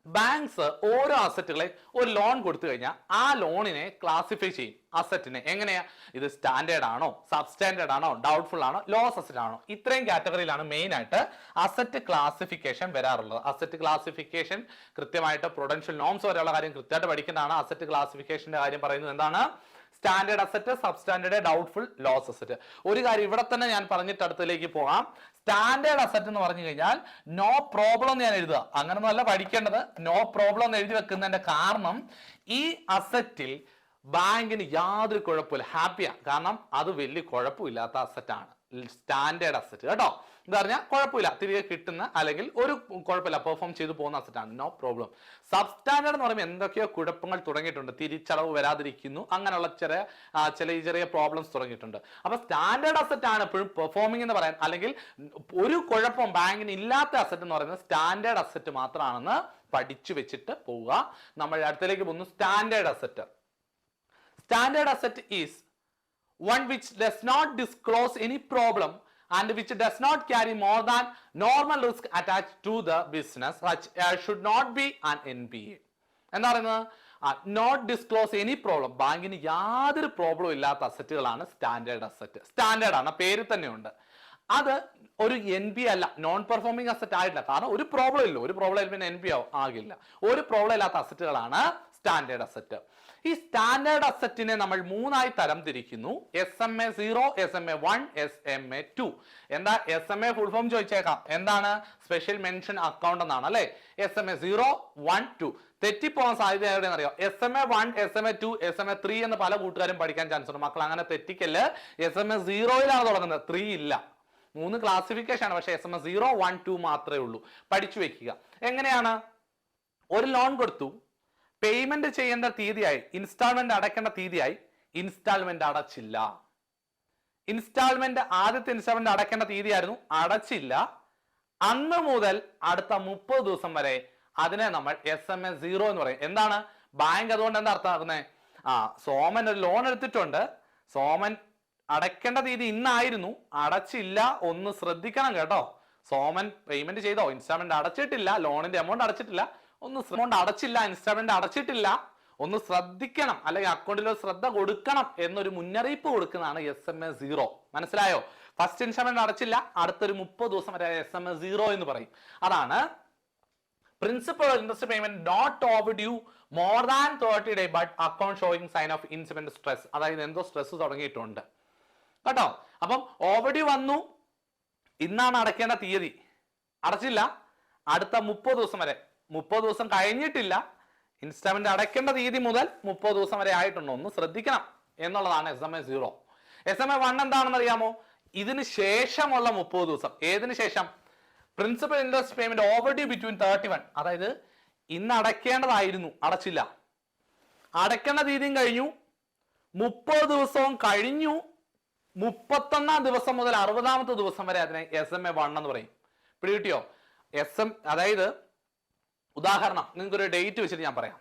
ബാങ്ക്സ് ഓരോ അസറ്റുകളെ ഒരു ലോൺ കൊടുത്തു കഴിഞ്ഞാൽ ആ ലോണിനെ ക്ലാസിഫൈ ചെയ്യും. അസറ്റിനെ എങ്ങനെയാ? ഇത് സ്റ്റാൻഡേർഡ് ആണോ, സബ് സ്റ്റാൻഡേർഡ് ആണോ, ഡൗട്ട്ഫുൾ ആണോ, ലോസ് അസറ്റ് ആണോ, ഇത്രയും കാറ്റഗറിയിലാണ് മെയിൻ ആയിട്ട് അസറ്റ് ക്ലാസിഫിക്കേഷൻ വരാറുള്ളത്. അസറ്റ് ക്ലാസിഫിക്കേഷൻ കൃത്യമായിട്ട് പ്രൊഡൻഷ്യൽ നോംസ് വരെയുള്ള കാര്യം കൃത്യമായിട്ട് പഠിക്കുന്നതാണ്. അസറ്റ് ക്ലാസിഫിക്കേഷന്റെ കാര്യം പറയുന്നത് എന്താണ്? Standard asset, substandard, doubtful, loss asset. ഒരു കാര്യം ഇവിടെ തന്നെ ഞാൻ പറഞ്ഞിട്ട് അടുത്തേക്ക് പോകാം. സ്റ്റാൻഡേർഡ് അസറ്റ് എന്ന് പറഞ്ഞു കഴിഞ്ഞാൽ നോ പ്രോബ്ലം എന്ന് ഞാൻ എഴുതുക. അങ്ങനൊന്നും അല്ല പഠിക്കേണ്ടത്. നോ പ്രോബ്ലം എന്ന് എഴുതി വെക്കുന്നതിന്റെ കാരണം ഈ അസറ്റിൽ ബാങ്കിന് യാതൊരു കുഴപ്പമില്ല, ഹാപ്പിയാ. കാരണം അത് വലിയ കുഴപ്പമില്ലാത്ത അസറ്റാണ് സ്റ്റാൻഡേർഡ് അസറ്റ് കേട്ടോ. എന്ന് പറഞ്ഞാൽ കുഴപ്പമില്ല, തിരികെ കിട്ടുന്ന അല്ലെങ്കിൽ ഒരു കുഴപ്പമില്ല, പെർഫോം ചെയ്തു പോകുന്ന അസറ്റാണ്, നോ പ്രോബ്ലം. സബ് സ്റ്റാൻഡേർഡ് എന്ന് പറയുമ്പോൾ എന്തൊക്കെയോ കുഴപ്പങ്ങൾ തുടങ്ങിയിട്ടുണ്ട്, തിരിച്ചടവ് വരാതിരിക്കുന്നു, അങ്ങനെയുള്ള ചെറിയ പ്രോബ്ലംസ് തുടങ്ങിയിട്ടുണ്ട്. അപ്പൊ സ്റ്റാൻഡേർഡ് അസറ്റ് ആണ് എപ്പോഴും പെർഫോമിംഗ് എന്ന് പറയാൻ, അല്ലെങ്കിൽ ഒരു കുഴപ്പം ബാങ്കിന് ഇല്ലാത്ത അസറ്റ് എന്ന് പറയുന്നത് സ്റ്റാൻഡേർഡ് അസറ്റ് മാത്രമാണെന്ന് പഠിച്ചു വെച്ചിട്ട് പോവുക. നമ്മൾ അടുത്തേക്ക് പോകുന്നു. Standard asset. Standard asset is one which does not disclose any problem and which does not carry more than normal risk attached to the business, such as should not be an NPA. എന്താ പറയുന്നത്? Not disclose any problem. ബാങ്കിന് യാതൊരു problem ഇല്ലാത്ത അസറ്റുകളാണ് standard asset. Standard ആണ്, പേര് തന്നെയുണ്ട്. അത് ഒരു NPA അല്ല, നോൺ പെർഫോമിംഗ് അസറ്റ് ആയിട്ടില്ല. കാരണം ഒരു പ്രോബ്ലം ഇല്ല. ഒരു പ്രോബ്ലം പിന്നെ NPA ആകില്ല. ഒരു പ്രോബ്ലം ഇല്ലാത്ത അസറ്റുകളാണ് സ്റ്റാൻഡേർഡ് അസറ്റ്. ഈ സ്റ്റാൻഡേർഡ് അസറ്റിനെ നമ്മൾ 3ആയി തരം തിരിക്കുന്നു. SMA0, SMA1, SMA2. എന്താ SMA ഫുൾ ഫോം ചോദിച്ചേക്കാം. എന്താണ്? സ്പെഷ്യൽ മെൻഷൻ അക്കൗണ്ട് എന്നാണ് അല്ലെ. SMA0, 1, 2. തെറ്റിപ്പോകാൻ സാധ്യത എവിടെയെന്ന് അറിയാം. SMA1, SMA2, SMA3 എന്ന് പല കൂട്ടുകാരും പഠിക്കാൻ ചാൻസ് ഉണ്ട്. മക്കൾ അങ്ങനെ തെറ്റിക്കല്. SMA0യിലാണ് തുടങ്ങുന്നത്, 3 ഇല്ല. 3 ക്ലാസിഫിക്കേഷൻ ആണ്, പക്ഷെ SMA0, 1, 2 മാത്രമേ ഉള്ളൂ. പഠിച്ചു വെക്കുക. എങ്ങനെയാണ്? ഒരു ലോൺ കൊടുത്തു, പേയ്മെന്റ് ചെയ്യേണ്ട തീയതിയായി, ഇൻസ്റ്റാൾമെന്റ് അടയ്ക്കേണ്ട തീയതിയായി, ഇൻസ്റ്റാൾമെന്റ് അടച്ചില്ല. ആദ്യത്തെ ഇൻസ്റ്റാൾമെന്റ് അടയ്ക്കേണ്ട തീയതിയായിരുന്നു, അടച്ചില്ല. അന്ന് മുതൽ അടുത്ത 30 ദിവസം വരെ അതിനെ നമ്മൾ SMA0 എന്ന് പറയും. എന്താണ്? ബാങ്ക് അതുകൊണ്ട് എന്താ അർത്ഥമാക്കുന്നത്? സോമൻ ഒരു ലോൺ എടുത്തിട്ടുണ്ട്, സോമൻ അടയ്ക്കേണ്ട തീയതി ഇന്നായിരുന്നു, അടച്ചില്ല, ഒന്ന് ശ്രദ്ധിക്കണം കേട്ടോ. സോമൻ പേയ്മെന്റ് ചെയ്തോ, ഇൻസ്റ്റാൾമെന്റ് അടച്ചിട്ടില്ല, ലോണിന്റെ എമൗണ്ട് അടച്ചിട്ടില്ല, എമൗണ്ട് അടച്ചില്ല, ഇൻസ്റ്റാൾമെന്റ് അടച്ചിട്ടില്ല, ഒന്ന് ശ്രദ്ധിക്കണം, അല്ലെങ്കിൽ അക്കൗണ്ടിൽ ശ്രദ്ധ കൊടുക്കണം എന്നൊരു മുന്നറിയിപ്പ് കൊടുക്കുന്നതാണ് SMA0. മനസ്സിലായോ? ഫസ്റ്റ് ഇൻസ്റ്റാൾമെന്റ് അടച്ചില്ല, അടുത്തൊരു 30 ദിവസം വരെ SMA0 എന്ന് പറയും. അതാണ് principal interest payment not overdue more than 30 days but account showing sign of incident stress. അതായത് എന്തോ സ്ട്രെസ് തുടങ്ങിയിട്ടുണ്ട് കേട്ടോ. അപ്പം ഓവർഡ്യൂ വന്നു, ഇന്നാണ് അടയ്ക്കേണ്ട തീയതി, അടച്ചില്ല, അടുത്ത 30 ദിവസം വരെ. 30 ദിവസം കഴിഞ്ഞിട്ടില്ല, ഇൻസ്റ്റാൾമെന്റ് അടയ്ക്കേണ്ട തീയതി മുതൽ 30 ദിവസം വരെ ആയിട്ടുണ്ടോ ഒന്ന് ശ്രദ്ധിക്കണം എന്നുള്ളതാണ് SMA0. SMA1 എന്താണെന്ന് അറിയാമോ? ഇതിന് ശേഷമുള്ള 30 ദിവസം. ഏതിനു ശേഷം? Principal interest payment over due between 31, അതായത് ഇന്ന് അടയ്ക്കേണ്ടതായിരുന്നു, അടച്ചില്ല, അടയ്ക്കേണ്ട തീയതിയും കഴിഞ്ഞു, 30 ദിവസവും കഴിഞ്ഞു, 31ാം ദിവസം മുതൽ 60ാമത്തെ ദിവസം വരെ അതിനെ SMA1 എന്ന് പറയും. പിടികിട്ടിയോ? അതായത് ഉദാഹരണം, നിങ്ങൾക്ക് ഒരു ഡേറ്റ് വെച്ചിട്ട് ഞാൻ പറയാം.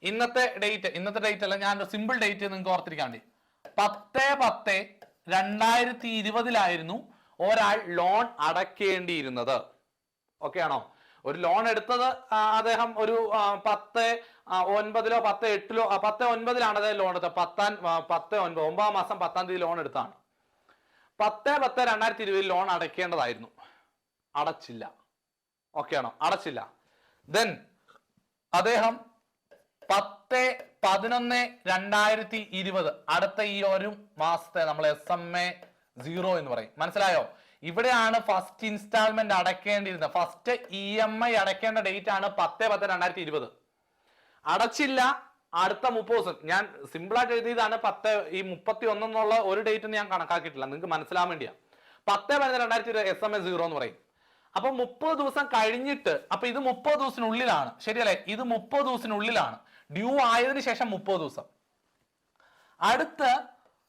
ഇന്നത്തെ ഡേറ്റ് അല്ല, ഞാൻ സിമ്പിൾ ഡേറ്റ് നിങ്ങൾക്ക് ഓർത്തിരിക്കാൻ വേണ്ടി 10/10/2020 ഒരാൾ ലോൺ അടയ്ക്കേണ്ടിയിരുന്നത്. ഓക്കെ ആണോ? ഒരു ലോൺ എടുത്തത് അദ്ദേഹം ഒരു 10/9 10/8 10/9 അദ്ദേഹം ലോൺ എടുത്തത്. 9 മാസം 10ാം തീയതി ലോൺ എടുത്താണ്. 10/10/2020 ലോൺ അടയ്ക്കേണ്ടതായിരുന്നു, അടച്ചില്ല. ഓക്കെ ആണോ? അടച്ചില്ല. ദെൻ അദ്ദേഹം 10/11/2020 അടുത്ത ഈ ഒരു മാസത്തെ നമ്മൾ SMA0 എന്ന് പറയും. മനസ്സിലായോ? ഇവിടെയാണ് ഫസ്റ്റ് ഇൻസ്റ്റാൾമെന്റ് അടയ്ക്കേണ്ടിയിരുന്നത്. ഫസ്റ്റ് EMI അടയ്ക്കേണ്ട ഡേറ്റ് ആണ് 10/10/2020. അടച്ചില്ല, അടുത്ത 30 ദിവസം. ഞാൻ സിമ്പിൾ ആയിട്ട് എഴുതിയതാണ് 31 എന്നുള്ള ഒരു ഡേറ്റ് ഞാൻ കണക്കാക്കിയിട്ടില്ല, നിങ്ങൾക്ക് മനസ്സിലാൻ വേണ്ടിയാ. 10/11/2020 SMA0 എന്ന് പറയും. അപ്പൊ 30 ദിവസം കഴിഞ്ഞിട്ട്, അപ്പൊ ഇത് 30 ദിവസത്തിനുള്ളിലാണ്, ശരിയല്ലേ? ഇത് 30 ദിവസത്തിനുള്ളിലാണ്, ഡ്യൂ ആയതിനു ശേഷം 30 ദിവസം. അടുത്ത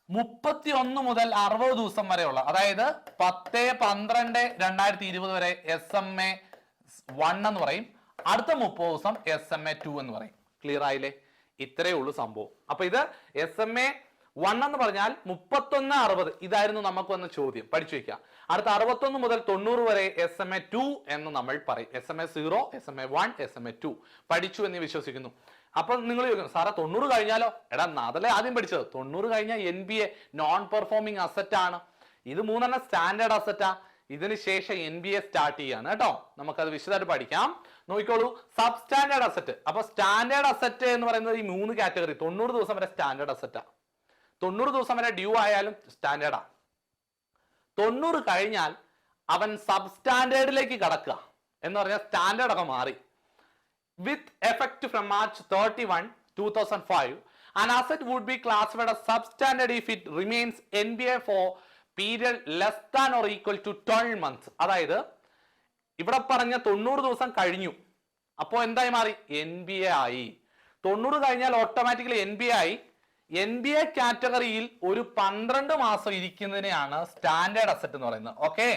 31 മുതൽ 60 ദിവസം വരെയുള്ള, അതായത് 10/12/2020 വരെ SMA1 എന്ന് പറയും. അടുത്ത 30 ദിവസം SMA2 എന്ന് പറയും. ക്ലിയർ ആയില്ലേ? ഇത്രയേ ഉള്ളൂ സംഭവം. അപ്പൊ ഇത് SMA1 എന്ന് പറഞ്ഞാൽ 31-60, ഇതായിരുന്നു നമുക്ക് വന്ന ചോദ്യം, പഠിച്ചു വെക്കാം. അടുത്ത 61 മുതൽ 90 വരെ SMA2 എന്ന് നമ്മൾ പറയും. SMA0, SMA1, SMA2 പഠിച്ചു എന്ന് വിശ്വസിക്കുന്നു. അപ്പൊ നിങ്ങൾ ചോദിക്കണം, സാറേ 90 കഴിഞ്ഞാലോ? എടാ അതല്ലേ ആദ്യം പഠിച്ചത്. 90 കഴിഞ്ഞാൽ NPA നോൺ പെർഫോമിംഗ് അസറ്റ് ആണ്. ഇത് 3 സ്റ്റാൻഡേർഡ് അസറ്റാ. ഇതിന് ശേഷം NBA സ്റ്റാർട്ട് ചെയ്യാണ് കേട്ടോ. നമുക്കത് വിശദമായിട്ട് പഠിക്കാം. നോക്കിക്കോളൂ, സബ് സ്റ്റാൻഡേർഡ് അസറ്റ്. അപ്പൊ സ്റ്റാൻഡേർഡ് അസറ്റ് എന്ന് പറയുന്നത് ഈ 3 കാറ്റഗറി. 90 ദിവസം വരെ സ്റ്റാൻഡേർഡ് അസറ്റാ. 90 ദിവസം വരെ ഡ്യൂ ആയാലും സ്റ്റാൻഡേർഡാ. 90 കഴിഞ്ഞാൽ അവൻ സബ് സ്റ്റാൻഡേർഡിലേക്ക് കടക്കുക എന്ന് പറഞ്ഞാൽ സ്റ്റാൻഡേർഡ് ഒക്കെ മാറി. With effect from March 31, 2005, an asset would be classified as substandard if it remains NBA for period less than or equal to 12 months. അതായത് ഇവിടെ പറഞ്ഞ 90 ദിവസം കഴിഞ്ഞു, അപ്പോൾ എന്തായി മാറി? NBA ആയി. 90 കഴിഞ്ഞാൽ ഓട്ടോമാറ്റിക്കലി NBA ആയി. NBA കാറ്റഗറിയിൽ ഒരു 12 മാസം ഇരിക്കുന്നതിനെയാണ് സ്റ്റാൻഡേർഡ് അസറ്റ് എന്ന് പറയുന്നത്. ഓക്കെ,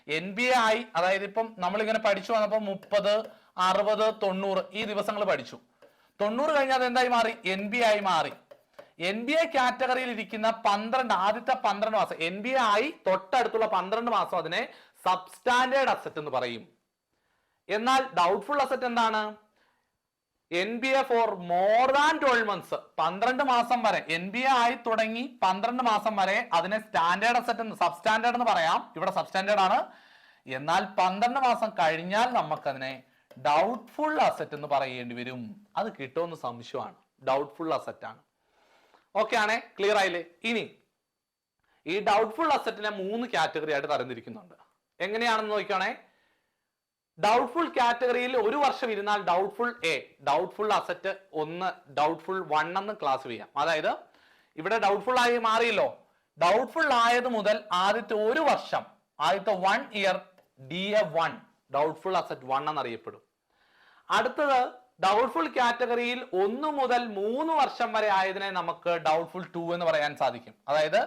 NBA ആയി. അതായത് ഇപ്പം നമ്മളിങ്ങനെ പഠിച്ചു വന്നപ്പോൾ 30, 60, 90 ഈ ദിവസങ്ങൾ പഠിച്ചു. 90 കഴിഞ്ഞാൽ അത് എന്തായി മാറി? NBA ആയി മാറി. NBA കാറ്റഗറിയിൽ ഇരിക്കുന്ന 12 ആദ്യത്തെ 12 മാസം NBA ആയി തൊട്ടടുത്തുള്ള 12 മാസം അതിനെ സബ്സ്റ്റാൻഡേർഡ് അസറ്റ് എന്ന് പറയും. എന്നാൽ ഡൗട്ട്ഫുൾ അസറ്റ് എന്താണ്? NBA for more than 12 months, 12 മാസം വരെ NBA ആയി തുടങ്ങി 12 മാസം വരെ അതിനെ സ്റ്റാൻഡേർഡ് അസറ്റ് എന്ന്, സബ്സ്റ്റാൻഡേർഡ് എന്ന് പറയാം. ഇവിടെ സബ്സ്റ്റാൻഡേർഡ് ആണ്. എന്നാൽ 12 മാസം കഴിഞ്ഞാൽ നമുക്കതിനെ ഡൗട്ട്ഫുൾ അസറ്റ് എന്ന് പറയേണ്ടി വരും. അത് കിട്ടുമെന്ന് സംശയമാണ്. ഡൗട്ട്ഫുൾ അസറ്റ് ആണ്. ഓക്കെ ആണേ? ക്ലിയർ ആയില്ലേ? ഇനി ഈ ഡൗട്ട്ഫുൾ അസറ്റിനെ 3 കാറ്റഗറി ആയിട്ട് തരംതിരിക്കുന്നുണ്ട്. എങ്ങനെയാണെന്ന് നോക്കിയാണേ. ഡൗട്ട്ഫുൾ കാറ്റഗറിയിൽ ഒരു വർഷം ഇരുന്നാൽ doubtful A, doubtful asset 1, doubtful 1 എന്ന് ക്ലാസ് ചെയ്യാം. അതായത് ഇവിടെ ഡൗട്ട്ഫുൾ ആയി മാറിയല്ലോ. ഡൗട്ട്ഫുൾ ആയത് മുതൽ ആദ്യത്തെ ഒരു വർഷം, ആദ്യത്തെ 1 ഇയർ DA1 ഡൗട്ട്ഫുൾ അസറ്റ് 1 എന്നറിയപ്പെടും. അടുത്തത് ഡൗട്ട്ഫുൾ കാറ്റഗറിയിൽ 1 മുതൽ 3 വർഷം വരെ ആയതിനെ നമുക്ക് ഡൗട്ട്ഫുൾ 2 എന്ന് പറയാൻ സാധിക്കും. അതായത്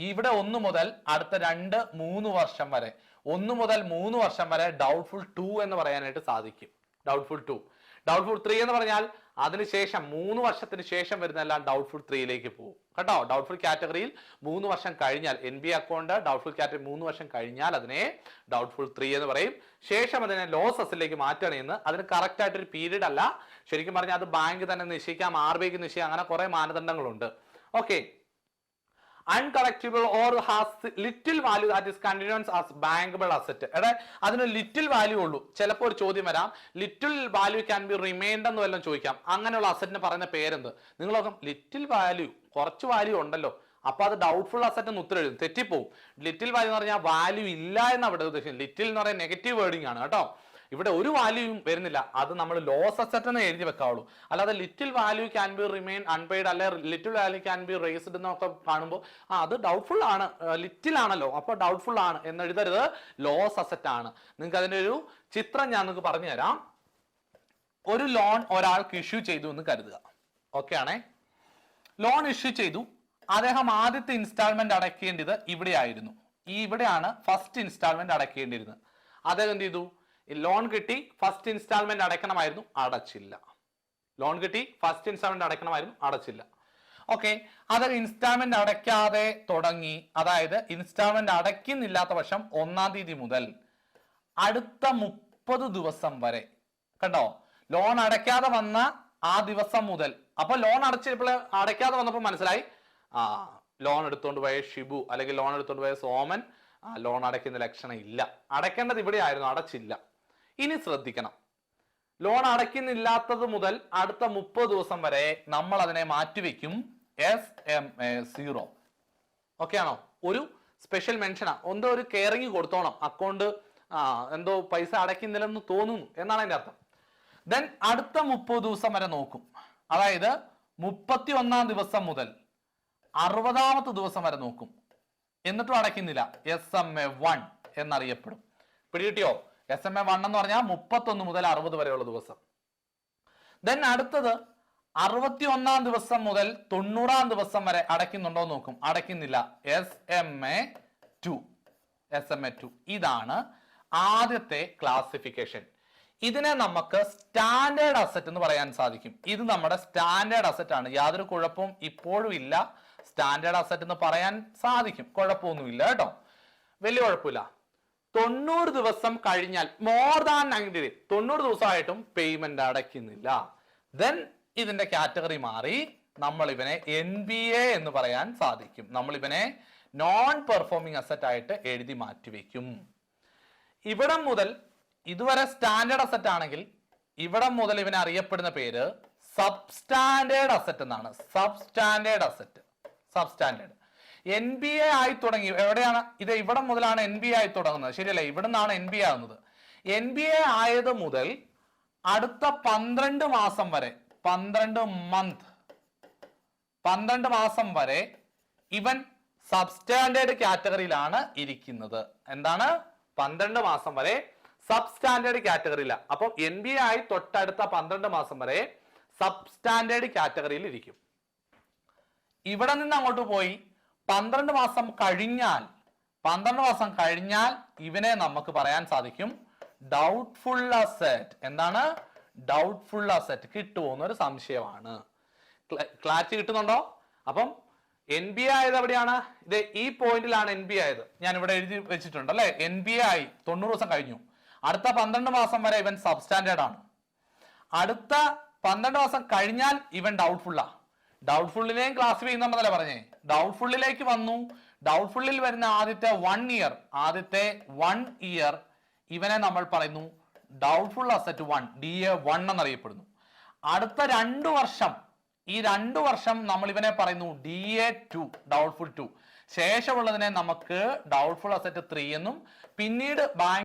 ഇവിടെ 1 മുതൽ അടുത്ത 2, 3 വർഷം വരെ, 1 മുതൽ 3 വർഷം വരെ ഡൗട്ട്ഫുൾ 2 എന്ന് പറയാനായിട്ട് സാധിക്കും. ഡൗട്ട്ഫുൾ 2. ഡൗട്ട്ഫുൾ 3 എന്ന് പറഞ്ഞാൽ അതിനുശേഷം 3 വർഷത്തിന് ശേഷം വരുന്നതെല്ലാം ഡൗട്ട്ഫുൾ 3യിലേക്ക് പോകും കേട്ടോ. ഡൗട്ട്ഫുൾ കാറ്റഗറിയിൽ 3 വർഷം കഴിഞ്ഞാൽ NBA അക്കൗണ്ട് ഡൗട്ട്ഫുൾ കാറ്റഗറി 3 വർഷം കഴിഞ്ഞാൽ അതിനെ ഡൗട്ട്ഫുൾ 3 എന്ന് പറയും. ശേഷം അതിനെ ലോസ് അസറ്റിലേക്ക് മാറ്റണമെന്ന്, അതിന് കറക്റ്റ് ആയിട്ടൊരു പീരീഡ് അല്ല, ശരിക്കും പറഞ്ഞാൽ അത് ബാങ്ക് തന്നെ നിശ്ചയിക്കാം, RBIക്ക് നിശ്ചയിക്കാം, അങ്ങനെ കുറെ മാനദണ്ഡങ്ങളുണ്ട്. Okay. Uncollectible or has little value that is continuous as bankable asset. എടാ അതിന് ലിറ്റിൽ വാല്യൂ ഉള്ളൂ. ചിലപ്പോൾ ഒരു ചോദ്യം വരാം, little value can B remind എന്ന് വല്ലതും ചോദിക്കാം. അങ്ങനെയുള്ള അസറ്റിന് പറയുന്ന പേരെന്ത്? നിങ്ങൾ നോക്കാം, ലിറ്റിൽ വാല്യൂ, കുറച്ച് വാല്യൂ ഉണ്ടല്ലോ, അപ്പൊ അത് ഡൗട്ട്ഫുൾ അസറ്റ് എന്ന് ഉത്തരം എഴുതും, തെറ്റിപ്പോവും. ലിറ്റിൽ വാല്യൂ എന്ന് പറഞ്ഞാൽ വാല്യൂ ഇല്ല എന്ന് അവിടെ ഉദ്ദേശിക്കുന്നത്. ലിറ്റിൽ എന്ന് പറയുന്നത് നെഗറ്റീവ് വേർഡിംഗ് ആണ് കേട്ടോ. ഇവിടെ ഒരു വാല്യൂയും വരുന്നില്ല, അത് നമ്മൾ ലോസ് അസറ്റ് എന്ന് എഴുതി വെക്കാവുള്ളൂ. അല്ലാതെ little value can be remain unpaid അല്ലെ little value can be raised എന്നൊക്കെ കാണുമ്പോൾ അത് ഡൗട്ട്ഫുൾ ആണ്, ലിറ്റിൽ ആണല്ലോ, അപ്പൊ ഡൗട്ട്ഫുൾ ആണ് എന്ന് എഴുതരുത്, ലോസ് അസറ്റ് ആണ്. നിങ്ങൾക്ക് അതിന്റെ ഒരു ചിത്രം ഞാൻ നിങ്ങൾക്ക് പറഞ്ഞു തരാം. ഒരു ലോൺ ഒരാൾക്ക് ഇഷ്യൂ ചെയ്തു എന്ന് കരുതുക. ഓക്കെ ആണേ, ലോൺ ഇഷ്യൂ ചെയ്തു, അദ്ദേഹം ആദ്യത്തെ ഇൻസ്റ്റാൾമെന്റ് അടയ്ക്കേണ്ടത് ഇവിടെ ആയിരുന്നു. ഇവിടെയാണ് ഫസ്റ്റ് ഇൻസ്റ്റാൾമെന്റ് അടയ്ക്കേണ്ടിയിരുന്നത്. അദ്ദേഹം എന്ത് ചെയ്തു? ലോൺ കിട്ടി, ഫസ്റ്റ് ഇൻസ്റ്റാൾമെന്റ് അടയ്ക്കണമായിരുന്നു, അടച്ചില്ല. ലോൺ കിട്ടി, ഫസ്റ്റ് ഇൻസ്റ്റാൾമെന്റ് അടയ്ക്കണമായിരുന്നു, അടച്ചില്ല. ഓക്കെ, അത് ഇൻസ്റ്റാൾമെന്റ് അടയ്ക്കാതെ തുടങ്ങി, അതായത് ഇൻസ്റ്റാൾമെന്റ് അടയ്ക്കുന്നില്ലാത്ത പക്ഷം 1-ാം തീയതി മുതൽ അടുത്ത 30 ദിവസം വരെ, കണ്ടോ, ലോൺ അടയ്ക്കാതെ വന്ന ആ ദിവസം മുതൽ. അപ്പൊ ലോൺ അടയ്ക്കാതെ വന്നപ്പോൾ മനസ്സിലായി, ലോൺ എടുത്തുകൊണ്ട് പോയ ഷിബു അല്ലെങ്കിൽ ലോൺ എടുത്തുകൊണ്ട് പോയ സോമൻ ലോൺ അടയ്ക്കുന്ന ലക്ഷണം ഇല്ല, അടയ്ക്കേണ്ടത് ഇവിടെ ആയിരുന്നു, അടച്ചില്ല. ഇനി ശ്രദ്ധിക്കണം, ലോൺ അടയ്ക്കുന്നില്ലാത്തത് മുതൽ അടുത്ത 30 ദിവസം വരെ നമ്മൾ അതിനെ മാറ്റിവെക്കും SMA0. ഓക്കെ ആണോ? ഒരു സ്പെഷ്യൽ മെൻഷനാ, എന്തോ ഒരു കെയറിങ് കൊടുത്തോണം, അക്കൗണ്ട് എന്തോ പൈസ അടയ്ക്കുന്നില്ലെന്ന് തോന്നുന്നു എന്നാണ് അതിന്റെ അർത്ഥം. ദെൻ അടുത്ത 30 ദിവസം വരെ നോക്കും, അതായത് 31-ാം ദിവസം മുതൽ 60-ാമത്തെ ദിവസം വരെ നോക്കും, എന്നിട്ടും അടയ്ക്കുന്നില്ല, SMA1 എന്നറിയപ്പെടും. പിടികിട്ടിയോ? SMA1 എന്ന് പറഞ്ഞാൽ 31 മുതൽ 60 വരെയുള്ള ദിവസം. ദെൻ അടുത്തത് 61-ാം ദിവസം മുതൽ 90-ാം ദിവസം വരെ അടയ്ക്കുന്നുണ്ടോ നോക്കും, അടയ്ക്കുന്നില്ല, SMA2. ഇതാണ് ആദ്യത്തെ ക്ലാസിഫിക്കേഷൻ. ഇതിനെ നമുക്ക് സ്റ്റാൻഡേർഡ് അസറ്റ് എന്ന് പറയാൻ സാധിക്കും. ഇത് നമ്മുടെ സ്റ്റാൻഡേർഡ് അസറ്റ് ആണ്, യാതൊരു കുഴപ്പവും ഇപ്പോഴും ഇല്ല, സ്റ്റാൻഡേർഡ് അസറ്റ് എന്ന് പറയാൻ സാധിക്കും, കുഴപ്പമൊന്നുമില്ല കേട്ടോ, വലിയ കുഴപ്പമില്ല. 90 ദിവസം കഴിഞ്ഞാൽ, മോർ ദാൻ 90 ഡേയ്സ്, 90 ദിവസമായിട്ടും പേയ്മെന്റ് അടയ്ക്കുന്നില്ല, ദെൻ ഇതിന്റെ കാറ്റഗറി മാറി നമ്മൾ ഇവനെ NBA എന്ന് പറയാൻ സാധിക്കും. നമ്മൾ ഇവനെ നോൺ പെർഫോമിംഗ് അസറ്റ് ആയിട്ട് എഴുതി മാറ്റിവെക്കും. ഇവിടം മുതൽ ഇതുവരെ സ്റ്റാൻഡേർഡ് അസറ്റ് ആണെങ്കിൽ ഇവിടം മുതൽ ഇവനെ അറിയപ്പെടുന്ന പേര് സബ്സ്റ്റാൻഡേർഡ് അസറ്റ് എന്നാണ്. Substandard asset, substandard. NBA ആയി തുടങ്ങി, എവിടെയാണ് ഇത്? ഇവിടം മുതലാണ് NBA ആയി തുടങ്ങുന്നത്, ശരിയല്ലേ? ഇവിടെ നിന്നാണ് NBA ആകുന്നത്. NBA ആയത് മുതൽ അടുത്ത 12 മാസം വരെ, 12 മാസം വരെ ഇവൻ സബ്സ്റ്റാൻഡേർഡ് കാറ്റഗറിയിലാണ് ഇരിക്കുന്നത്. എന്താണ്? 12 മാസം വരെ സബ്സ്റ്റാൻഡേർഡ് കാറ്റഗറിയില്ല. അപ്പൊ NBA ആയി തൊട്ടടുത്ത 12 മാസം വരെ സബ്സ്റ്റാൻഡേർഡ് കാറ്റഗറിയിൽ ഇരിക്കും. ഇവിടെ നിന്ന് അങ്ങോട്ട് പോയി 12 മാസം കഴിഞ്ഞാൽ ഇവനെ നമുക്ക് പറയാൻ സാധിക്കും ഡൗട്ട്ഫുൾ അസറ്റ്. എന്താണ്? Doubtful asset. കിട്ടുമോ എന്നൊരു സംശയമാണ്. ക്ലാരിറ്റി കിട്ടുന്നുണ്ടോ? അപ്പം NBA ആയത് എവിടെയാണ്? ഇത് ഈ പോയിന്റിലാണ് NBA ആയത്, ഞാൻ ഇവിടെ എഴുതി വെച്ചിട്ടുണ്ട് അല്ലെ. NBA ആയി 90 ദിവസം കഴിഞ്ഞു, അടുത്ത 12 മാസം വരെ ഇവൻ സബ്സ്റ്റാൻഡേർഡ് ആണ്. അടുത്ത 12 മാസം കഴിഞ്ഞാൽ ഇവൻ ഡൗട്ട്ഫുള്ളാ. ഡൗട്ട്ഫുള്ളിനെയും ക്ലാസിഫൈ ചെയ്യുന്നതല്ലേ പറഞ്ഞേ. ഡൗട്ട്ഫുള്ളിലേക്ക് വന്നു, ഡൗട്ട്ഫുള്ളിൽ വരുന്ന ആദ്യത്തെ 1 ഇയർ ഇവനെ നമ്മൾ പറയുന്നു ഡൗട്ട്ഫുൾ അസറ്റ് 1, DA1 എന്നറിയപ്പെടുന്നു. അടുത്ത 2 വർഷം, ഈ 2 വർഷം നമ്മൾ ഇവനെ പറയുന്നു DA2, ഡൗട്ട്ഫുൾ 2. ശേഷമുള്ളതിനെ നമുക്ക് ഡൗട്ട്ഫുൾ അസറ്റ് 3 എന്നും, പിന്നീട് ബാങ്ക്